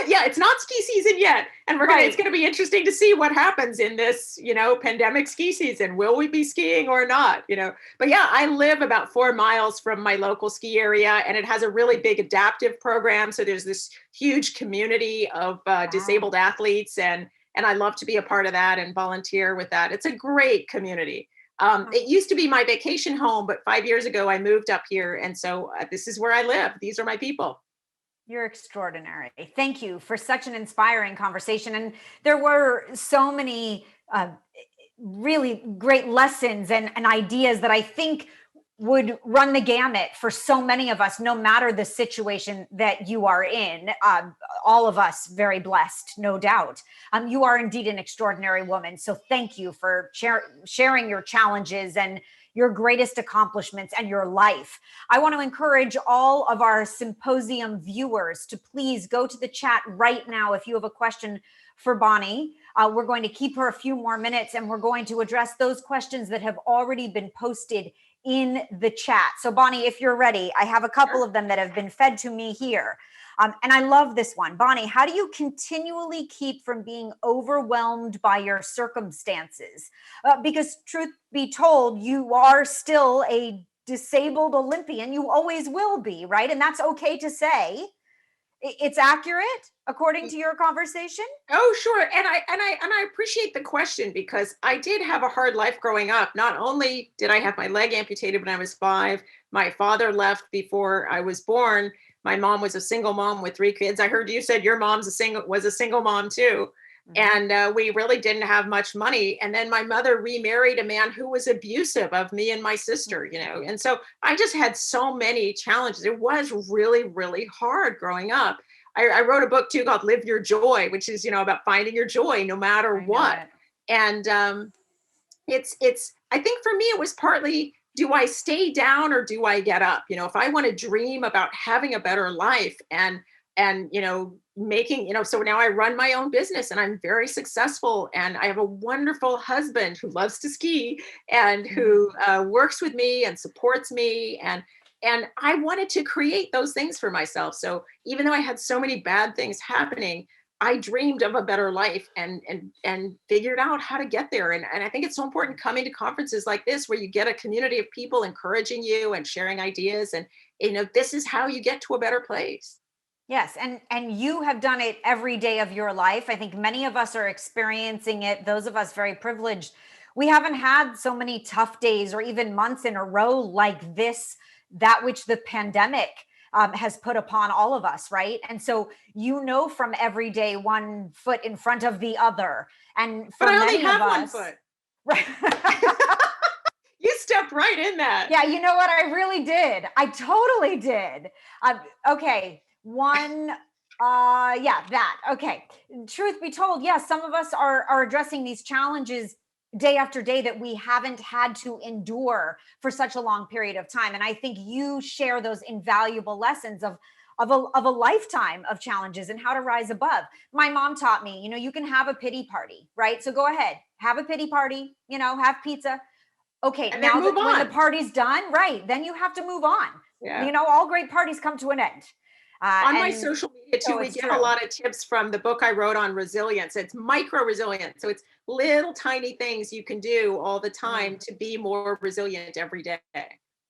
Yeah, it's not ski season yet. And it's going to be interesting to see what happens in this, pandemic ski season. Will we be skiing or not? But yeah, I live about 4 miles from my local ski area, and it has a really big adaptive program. So there's this huge community of disabled athletes, and I love to be a part of that and volunteer with that. It's a great community. It used to be my vacation home, but 5 years ago I moved up here. And so this is where I live. These are my people. You're extraordinary. Thank you for such an inspiring conversation. And there were so many really great lessons and ideas that I think would run the gamut for so many of us, no matter the situation that you are in. All of us very blessed, no doubt. You are indeed an extraordinary woman. So thank you for sharing your challenges and your greatest accomplishments and your life. I want to encourage all of our Symposium viewers to please go to the chat right now if you have a question for Bonnie. We're going to keep her a few more minutes, and we're going to address those questions that have already been posted in the chat. So Bonnie, if you're ready, I have a couple of them that have been fed to me here. And I love this one. Bonnie, how do you continually keep from being overwhelmed by your circumstances? Because truth be told, you are still a disabled Olympian. You always will be, right? And that's okay to say. It's accurate according to your conversation? Oh, sure. And I appreciate the question, because I did have a hard life growing up. Not only did I have my leg amputated when I was 5, my father left before I was born. My mom was a single mom with 3 kids. I heard you said your mom's was a single mom too. And we really didn't have much money. And then my mother remarried a man who was abusive of me and my sister, And so I just had so many challenges. It was really, really hard growing up. I wrote a book too called Live Your Joy, which is, about finding your joy no matter what. And I think for me, it was partly, do I stay down or do I get up? If I want to dream about having a better life and making, so now I run my own business and I'm very successful, and I have a wonderful husband who loves to ski and who works with me and supports me. And I wanted to create those things for myself. So even though I had so many bad things happening, I dreamed of a better life and figured out how to get there. And I think it's so important coming to conferences like this, where you get a community of people encouraging you and sharing ideas. And, this is how you get to a better place. Yes. And you have done it every day of your life. I think many of us are experiencing it. Those of us very privileged, we haven't had so many tough days or even months in a row like this, that which the pandemic has put upon all of us, right? And so, from every day, one foot in front of the other. And for but I many only have of one us, foot. Right. You stepped right in that. Yeah, you know what? I really did. I totally did. Okay. That. Okay. Truth be told, yes, some of us are addressing these challenges day after day that we haven't had to endure for such a long period of time. And I think you share those invaluable lessons of a lifetime of challenges and how to rise above. My mom taught me, you can have a pity party, right? So go ahead, have a pity party, have pizza. Okay, and now that when the party's done, right, then you have to move on. Yeah. All great parties come to an end. On my social media too, we get true. a lot of tips from the book I wrote on resilience. It's micro resilience. So it's little tiny things you can do all the time to be more resilient every day.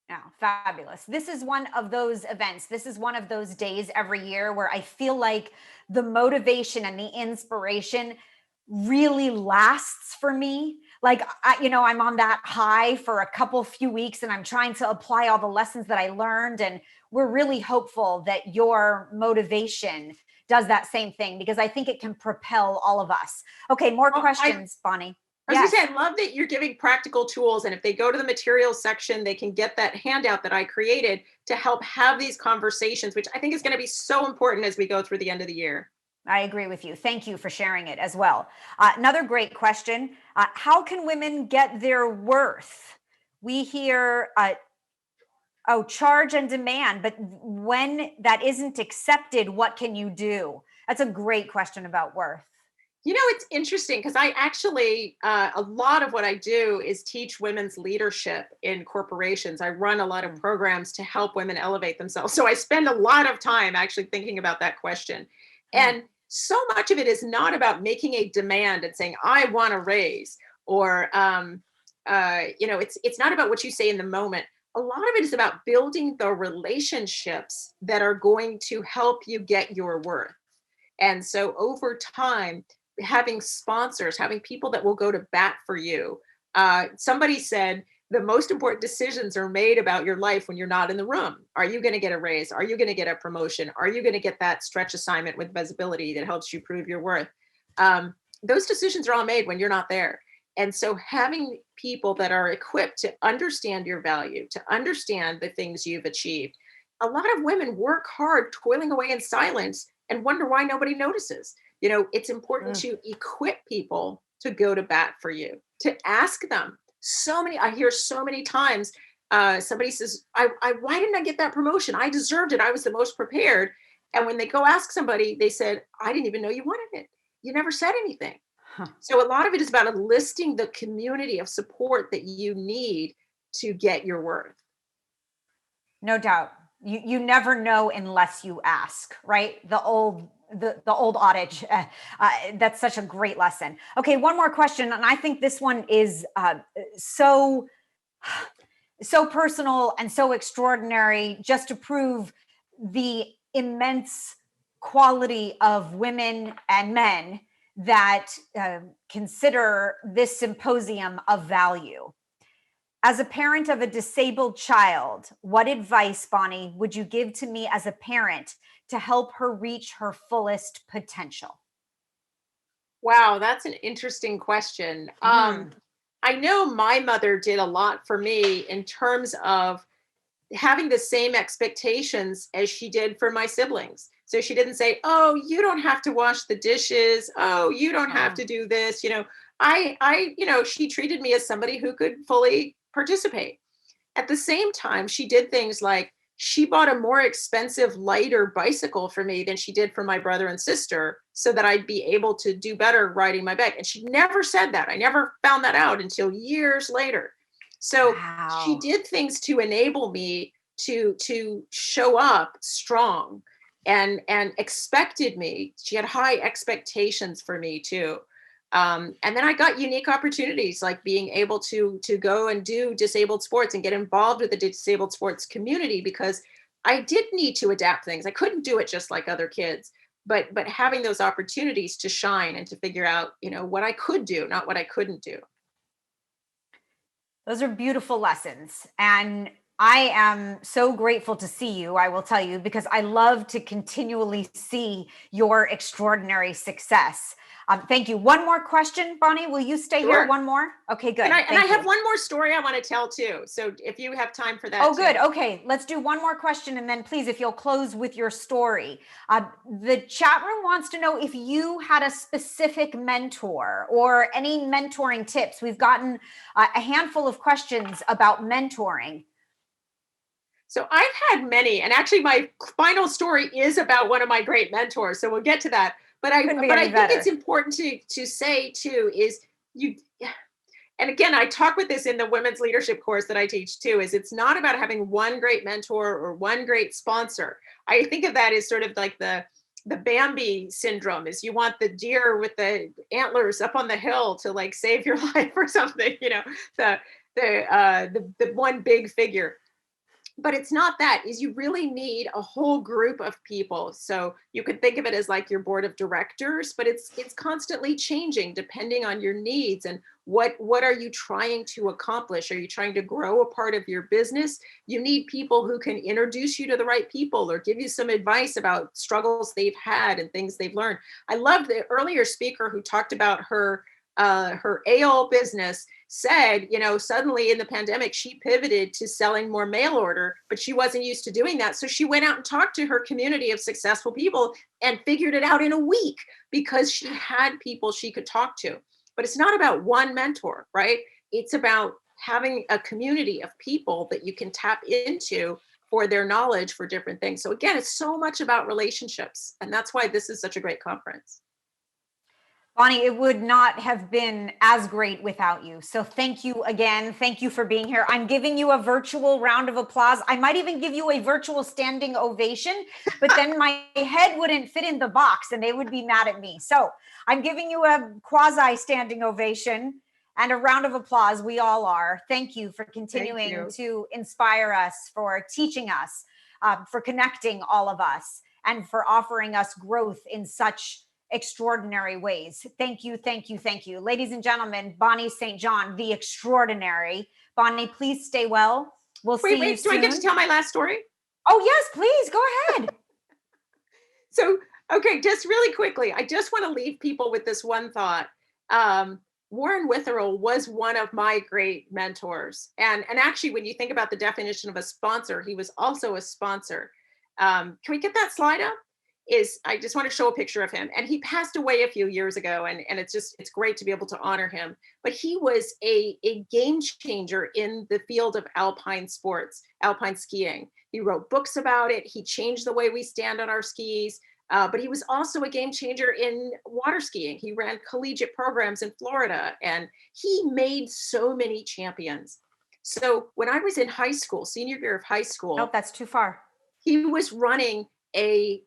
Yeah, fabulous. This is one of those events. This is one of those days every year where I feel like the motivation and the inspiration really lasts for me. Like, I'm on that high for a few weeks and I'm trying to apply all the lessons that I learned. And we're really hopeful that your motivation does that same thing, because I think it can propel all of us. Okay, more questions, Bonnie. I was going to say, I love that you're giving practical tools. And if they go to the materials section, they can get that handout that I created to help have these conversations, which I think is going to be so important as we go through the end of the year. I agree with you. Thank you for sharing it as well. Another great question. How can women get their worth? We hear, charge and demand, but when that isn't accepted, what can you do? That's a great question about worth. It's interesting because I actually, a lot of what I do is teach women's leadership in corporations. I run a lot of programs to help women elevate themselves. So I spend a lot of time actually thinking about that question. And so much of it is not about making a demand and saying, I want a raise, or, it's not about what you say in the moment. A lot of it is about building the relationships that are going to help you get your worth. And so over time, having sponsors, having people that will go to bat for you. Somebody said, the most important decisions are made about your life when you're not in the room. Are you going to get a raise? Are you going to get a promotion? Are you going to get that stretch assignment with visibility that helps you prove your worth? Those decisions are all made when you're not there. And so having people that are equipped to understand your value, to understand the things you've achieved. A lot of women work hard, toiling away in silence, and wonder why nobody notices. It's important to equip people to go to bat for you, to ask them. I hear so many times somebody says, why didn't I get that promotion? I deserved it. I was the most prepared. And when they go ask somebody, they said, I didn't even know you wanted it. You never said anything. So a lot of it is about enlisting the community of support that you need to get your worth. No doubt. You never know unless you ask, right? The old adage. That's such a great lesson. Okay, one more question, and I think this one is so personal and so extraordinary, just to prove the immense quality of women and men that consider this symposium of value. As a parent of a disabled child, what advice, Bonnie, would you give to me as a parent to help her reach her fullest potential? Wow, that's an interesting question. I know my mother did a lot for me in terms of having the same expectations as she did for my siblings. So she didn't say, "Oh, you don't have to wash the dishes. Oh, you don't have to do this." She treated me as somebody who could fully participate. At the same time, she did things like she bought a more expensive, lighter bicycle for me than she did for my brother and sister so that I'd be able to do better riding my bike. And she never said that. I never found that out until years later. So she did things to enable me to show up strong and expected me. She had high expectations for me too. And then I got unique opportunities, like being able to go and do disabled sports and get involved with the disabled sports community, because I did need to adapt things. I couldn't do it just like other kids, but having those opportunities to shine and to figure out, what I could do, not what I couldn't do. Those are beautiful lessons. And I am so grateful to see you, I will tell you, because I love to continually see your extraordinary success. Thank you. One more question, Bonnie. Will you stay here? One more? Okay, good. And I have one more story I want to tell too. So if you have time for that. Oh, good. Okay. Let's do one more question. And then please, if you'll close with your story. The chat room wants to know if you had a specific mentor or any mentoring tips. We've gotten a handful of questions about mentoring. So I've had many, and actually my final story is about one of my great mentors. So we'll get to that. But I think it's important to say too, is and again, I talk with this in the women's leadership course that I teach too, is it's not about having one great mentor or one great sponsor. I think of that as sort of like the Bambi syndrome, is you want the deer with the antlers up on the hill to like save your life or something, the one big figure. But it's not that. Is you really need a whole group of people. So you could think of it as like your board of directors, but it's constantly changing depending on your needs and what are you trying to accomplish? Are you trying to grow a part of your business? You need people who can introduce you to the right people or give you some advice about struggles they've had and things they've learned. I love the earlier speaker who talked about her ale business, said, suddenly in the pandemic, she pivoted to selling more mail order, but she wasn't used to doing that. So she went out and talked to her community of successful people and figured it out in a week because she had people she could talk to. But it's not about one mentor, right? It's about having a community of people that you can tap into for their knowledge for different things. So again, it's so much about relationships. And that's why this is such a great conference. Bonnie, it would not have been as great without you. So thank you again. Thank you for being here. I'm giving you a virtual round of applause. I might even give you a virtual standing ovation, but then my head wouldn't fit in the box and they would be mad at me. So I'm giving you a quasi standing ovation and a round of applause. We all are. Thank you for continuing to inspire us, for teaching us, for connecting all of us, and for offering us growth in such extraordinary ways. Thank you, thank you, thank you. Ladies and gentlemen, Bonnie St. John, the extraordinary. Bonnie, please stay well. We'll see you soon. Do I get to tell my last story? Oh, yes, please, go ahead. So, okay, just really quickly, I just want to leave people with this one thought. Warren Witherell was one of my great mentors. And actually, when you think about the definition of a sponsor, he was also a sponsor. Can we get that slide up? I just want to show a picture of him, and he passed away a few years ago, and it's great to be able to honor him. But he was a game changer in the field of alpine sports, alpine skiing. He wrote books about it. He changed the way we stand on our skis. But he was also a game changer in water skiing. He ran collegiate programs in Florida, and he made so many champions. So when I was in high school, senior year of high school. Nope, that's too far. he was running a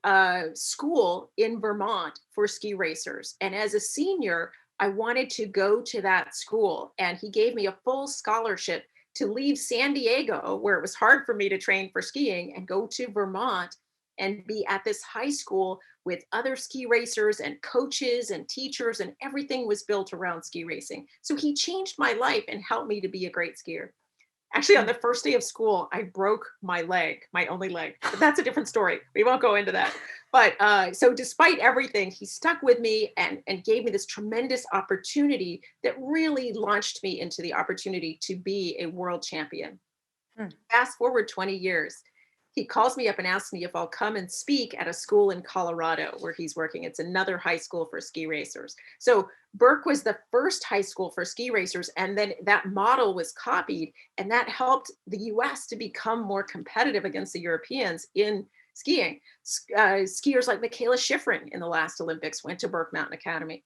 school in Vermont for ski racers. And as a senior, I wanted to go to that school. And he gave me a full scholarship to leave San Diego, where it was hard for me to train for skiing, and go to Vermont and be at this high school with other ski racers and coaches and teachers, and everything was built around ski racing. So he changed my life and helped me to be a great skier. Actually, on the first day of school, I broke my leg, my only leg. But that's a different story. We won't go into that. But so despite everything, he stuck with me and gave me this tremendous opportunity that really launched me into the opportunity to be a world champion. Fast forward 20 years. He calls me up and asks me if I'll come and speak at a school in Colorado where he's working. It's another high school for ski racers. So Burke was the first high school for ski racers, and then that model was copied, and that helped the US to become more competitive against the Europeans in skiing. Skiers like Michaela Schifrin in the last Olympics went to Burke Mountain Academy.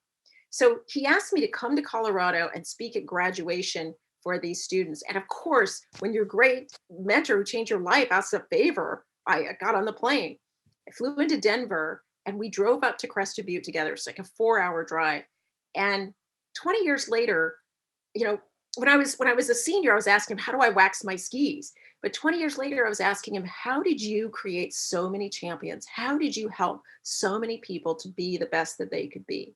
So he asked me to come to Colorado and speak at graduation for these students. And of course, when your great mentor who changed your life asks a favor, I got on the plane. I flew into Denver and we drove up to Crested Butte together. It's like a 4-hour drive. And 20 years later, you know, when I was a senior, I was asking him, how do I wax my skis? But 20 years later, I was asking him, how did you create so many champions? How did you help so many people to be the best that they could be?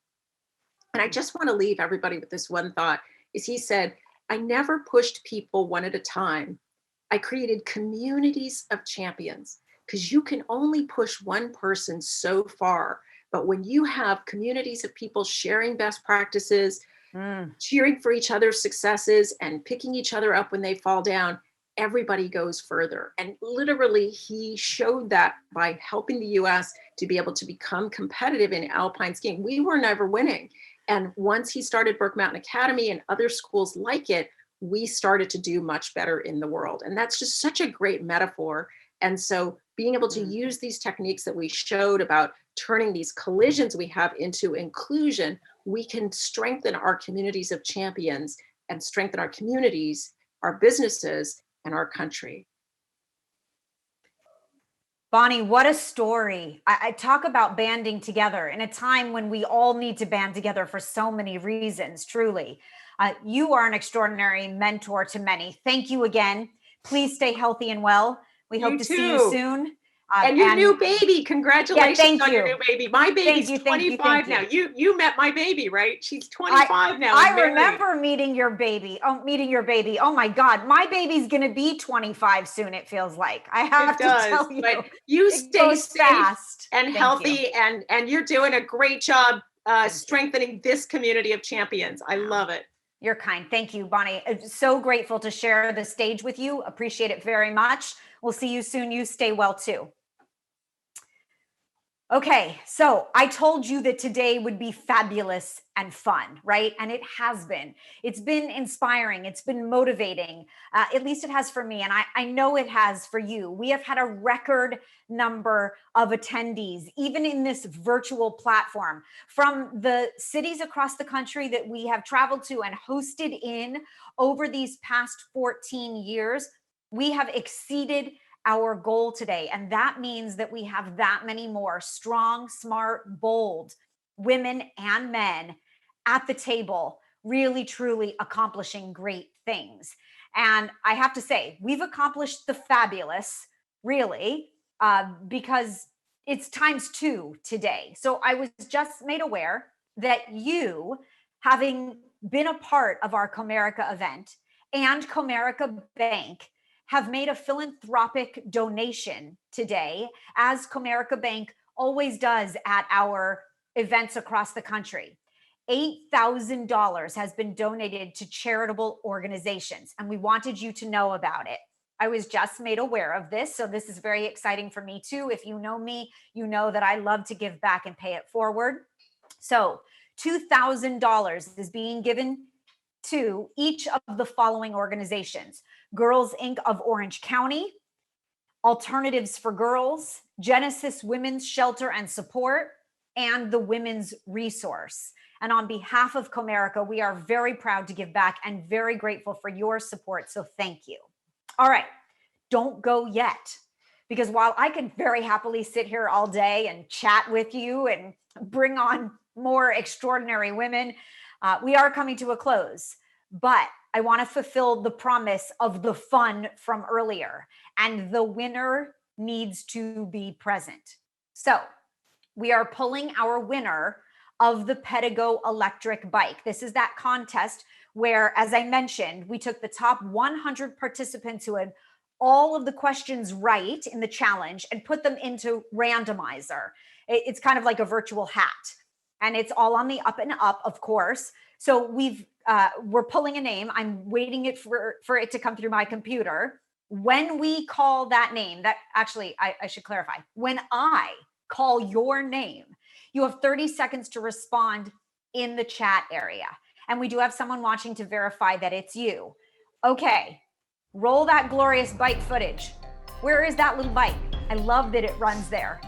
And I just want to leave everybody with this one thought, is he said, I never pushed people one at a time. I created communities of champions, because you can only push one person so far. But when you have communities of people sharing best practices, cheering for each other's successes and picking each other up when they fall down, everybody goes further. And literally, he showed that by helping the US to be able to become competitive in alpine skiing. We were never winning. And once he started Burke Mountain Academy and other schools like it, we started to do much better in the world. And that's just such a great metaphor. And so being able to use these techniques that we showed about turning these collisions we have into inclusion, we can strengthen our communities of champions and strengthen our communities, our businesses, and our country. Bonnie, what a story. I talk about banding together in a time when we all need to band together for so many reasons, truly. You are an extraordinary mentor to many. Thank you again. Please stay healthy and well. We hope to see you soon. And your new baby, congratulations on your new baby. My baby's 25 now. You met my baby, right? She's 25 now. I remember meeting your baby. Oh my God, my baby's gonna be 25 soon. It feels like I have to tell you. But you stay safe and healthy, and you're doing a great job strengthening this community of champions. I love it. You're kind. Thank you, Bonnie. I'm so grateful to share the stage with you. Appreciate it very much. We'll see you soon. You stay well too. Okay, so I told you that today would be fabulous and fun, right? And it has been. It's been inspiring. It's been motivating. At least it has for me. And I know it has for you. We have had a record number of attendees, even in this virtual platform, from the cities across the country that we have traveled to and hosted in over these past 14 years. We have exceeded our goal today. And that means that we have that many more strong, smart, bold women and men at the table, really, truly accomplishing great things. And I have to say, we've accomplished the fabulous, really, because it's ×2 today. So I was just made aware that you, having been a part of our Comerica event and Comerica Bank, have made a philanthropic donation today, as Comerica Bank always does at our events across the country. $8,000 has been donated to charitable organizations, and we wanted you to know about it. I was just made aware of this, so this is very exciting for me too. If you know me, you know that I love to give back and pay it forward. So $2,000 is being given to each of the following organizations: Girls Inc. of Orange County, Alternatives for Girls, Genesis Women's Shelter and Support, and the Women's Resource. And on behalf of Comerica, we are very proud to give back and very grateful for your support. So thank you. All right, don't go yet, because while I could very happily sit here all day and chat with you and bring on more extraordinary women, we are coming to a close. But I want to fulfill the promise of the fun from earlier, and the winner needs to be present. So we are pulling our winner of the Pedigo electric bike. This is that contest where, as I mentioned, we took the top 100 participants who had all of the questions right in the challenge and put them into randomizer. It's kind of like a virtual hat, and it's all on the up and up, of course. So we're pulling a name. I'm waiting for it to come through my computer. When we call that name, that actually, I should clarify, when I call your name, you have 30 seconds to respond in the chat area. And we do have someone watching to verify that it's you. Okay, roll that glorious bike footage. Where is that little bike? I love that it runs there.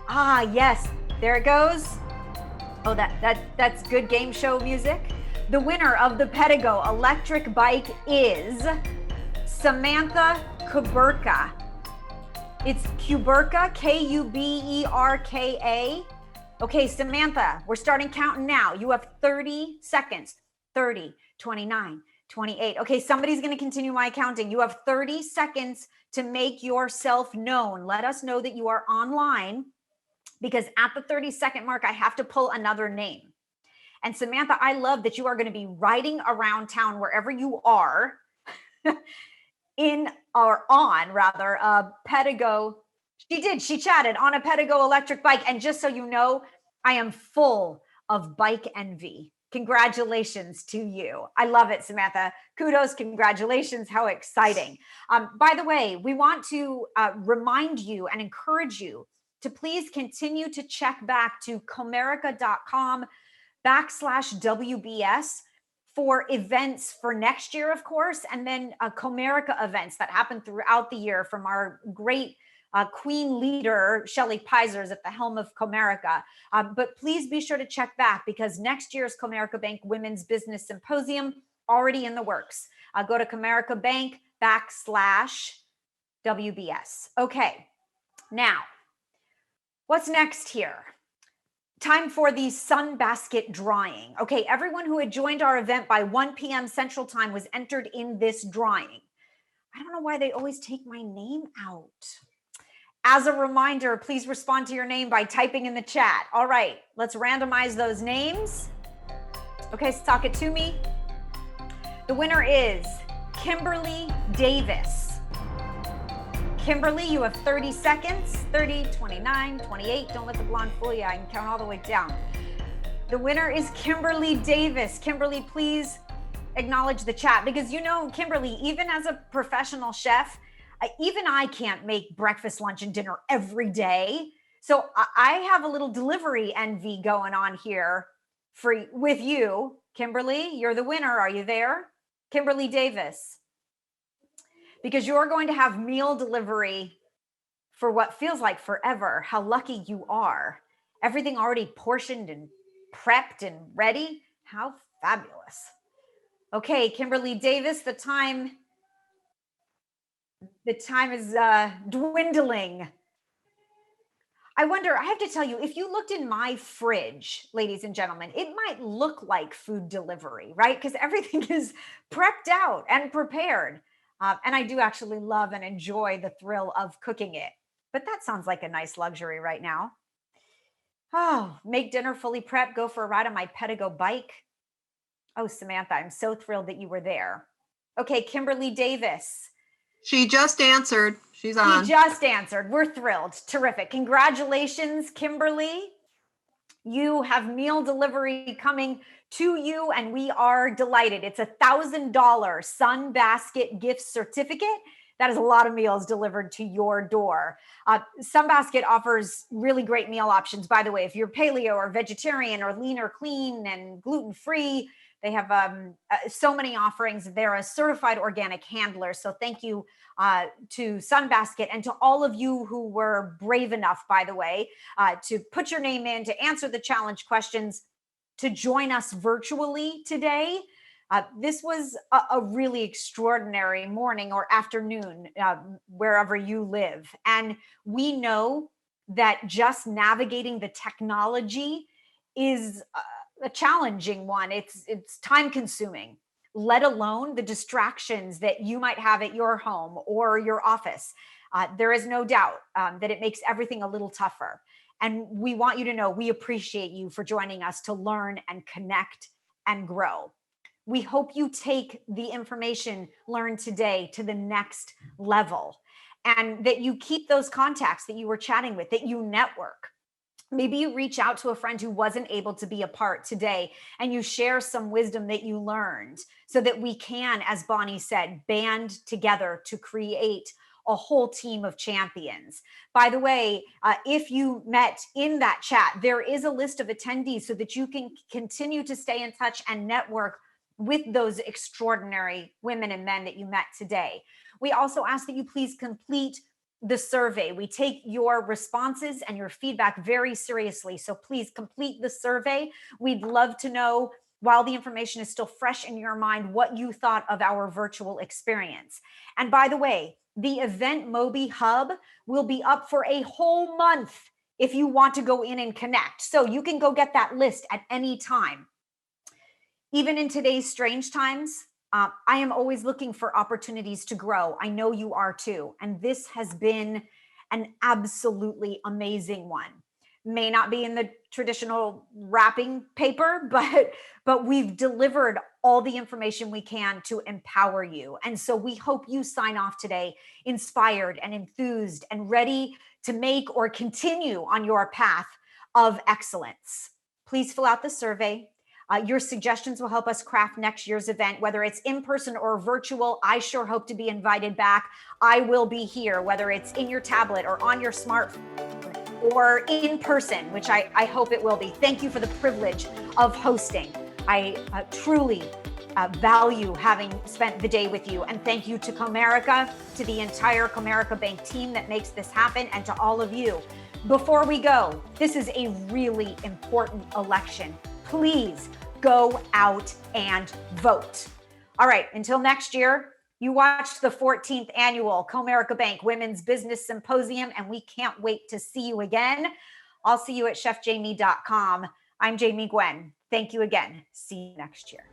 Ah, yes, there it goes. Oh, that's good game show music. The winner of the Pedigo electric bike is Samantha Kuberka. It's Kuberka, Kuberka. Okay, Samantha, we're starting counting now. You have 30 seconds. 30, 29, 28. Okay, somebody's going to continue my counting. You have 30 seconds to make yourself known. Let us know that you are online, because at the 30-second mark, I have to pull another name. And Samantha, I love that you are going to be riding around town wherever you are a Pedigo. She chatted on a Pedigo electric bike. And just so you know, I am full of bike envy. Congratulations to you. I love it, Samantha. Kudos, congratulations. How exciting. By the way, we want to remind you and encourage you to please continue to check back to comerica.com/WBS for events for next year, of course, and then Comerica events that happen throughout the year from our great queen leader, Shelley Pisers, at the helm of Comerica. But please be sure to check back, because next year's Comerica Bank Women's Business Symposium already in the works. Go to comericabank/WBS. Okay, now, what's next here? Time for the Sunbasket drawing. Okay, everyone who had joined our event by 1 p.m. Central Time was entered in this drawing. I don't know why they always take my name out. As a reminder, please respond to your name by typing in the chat. All right, let's randomize those names. Okay, so talk it to me. The winner is Kimberly Davis. Kimberly, you have 30 seconds. 30, 29, 28. Don't let the blonde fool you. I can count all the way down. The winner is Kimberly Davis. Kimberly, please acknowledge the chat, because you know, Kimberly, even as a professional chef, even I can't make breakfast, lunch, and dinner every day. So I have a little delivery envy going on here with you. Kimberly, you're the winner. Are you there? Kimberly Davis. Because you're going to have meal delivery for what feels like forever. How lucky you are. Everything already portioned and prepped and ready. How fabulous. Okay, Kimberly Davis, the time is dwindling. I wonder, I have to tell you, if you looked in my fridge, ladies and gentlemen, it might look like food delivery, right? Because everything is prepped out and prepared. And I do actually love and enjoy the thrill of cooking it. But that sounds like a nice luxury right now. Oh, make dinner fully prepped, go for a ride on my Pedigo bike. Oh, Samantha, I'm so thrilled that you were there. Okay, Kimberly Davis. She just answered. She's on. She just answered. We're thrilled. Terrific. Congratulations, Kimberly. You have meal delivery coming to you, and we are delighted. It's $1,000 Sunbasket gift certificate. That is a lot of meals delivered to your door. Sunbasket offers really great meal options, by the way. If you're paleo or vegetarian or lean or clean and gluten-free, they have so many offerings. They're a certified organic handler. So thank you to Sunbasket, and to all of you who were brave enough, by the way, to put your name in, to answer the challenge questions, to join us virtually today. This was a really extraordinary morning or afternoon, wherever you live. And we know that just navigating the technology is a challenging one. It's time consuming, let alone the distractions that you might have at your home or your office. There is no doubt that it makes everything a little tougher. And we want you to know we appreciate you for joining us to learn and connect and grow. We hope you take the information learned today to the next level, and that you keep those contacts that you were chatting with, that you network. Maybe you reach out to a friend who wasn't able to be a part today and you share some wisdom that you learned so that we can, as Bonnie said, band together to create a whole team of champions. By the way, if you met in that chat, there is a list of attendees so that you can continue to stay in touch and network with those extraordinary women and men that you met today. We also ask that you please complete the survey. We take your responses and your feedback very seriously. So please complete the survey. We'd love to know, while the information is still fresh in your mind, what you thought of our virtual experience. And by the way, the Event Moby Hub will be up for a whole month if you want to go in and connect. So you can go get that list at any time. Even in today's strange times, I am always looking for opportunities to grow. I know you are too. And this has been an absolutely amazing one. May not be in the traditional wrapping paper, but we've delivered all the information we can to empower you. And so we hope you sign off today inspired and enthused and ready to make or continue on your path of excellence. Please fill out the survey. Your suggestions will help us craft next year's event, whether it's in person or virtual. I sure hope to be invited back. I will be here, whether it's in your tablet or on your smartphone or in person, which I hope it will be. Thank you for the privilege of hosting. I truly value having spent the day with you. And thank you to Comerica, to the entire Comerica Bank team that makes this happen, and to all of you. Before we go, this is a really important election. Please go out and vote. All right, until next year, you watched the 14th annual Comerica Bank Women's Business Symposium, and we can't wait to see you again. I'll see you at chefjamie.com. I'm Jamie Gwen. Thank you again. See you next year.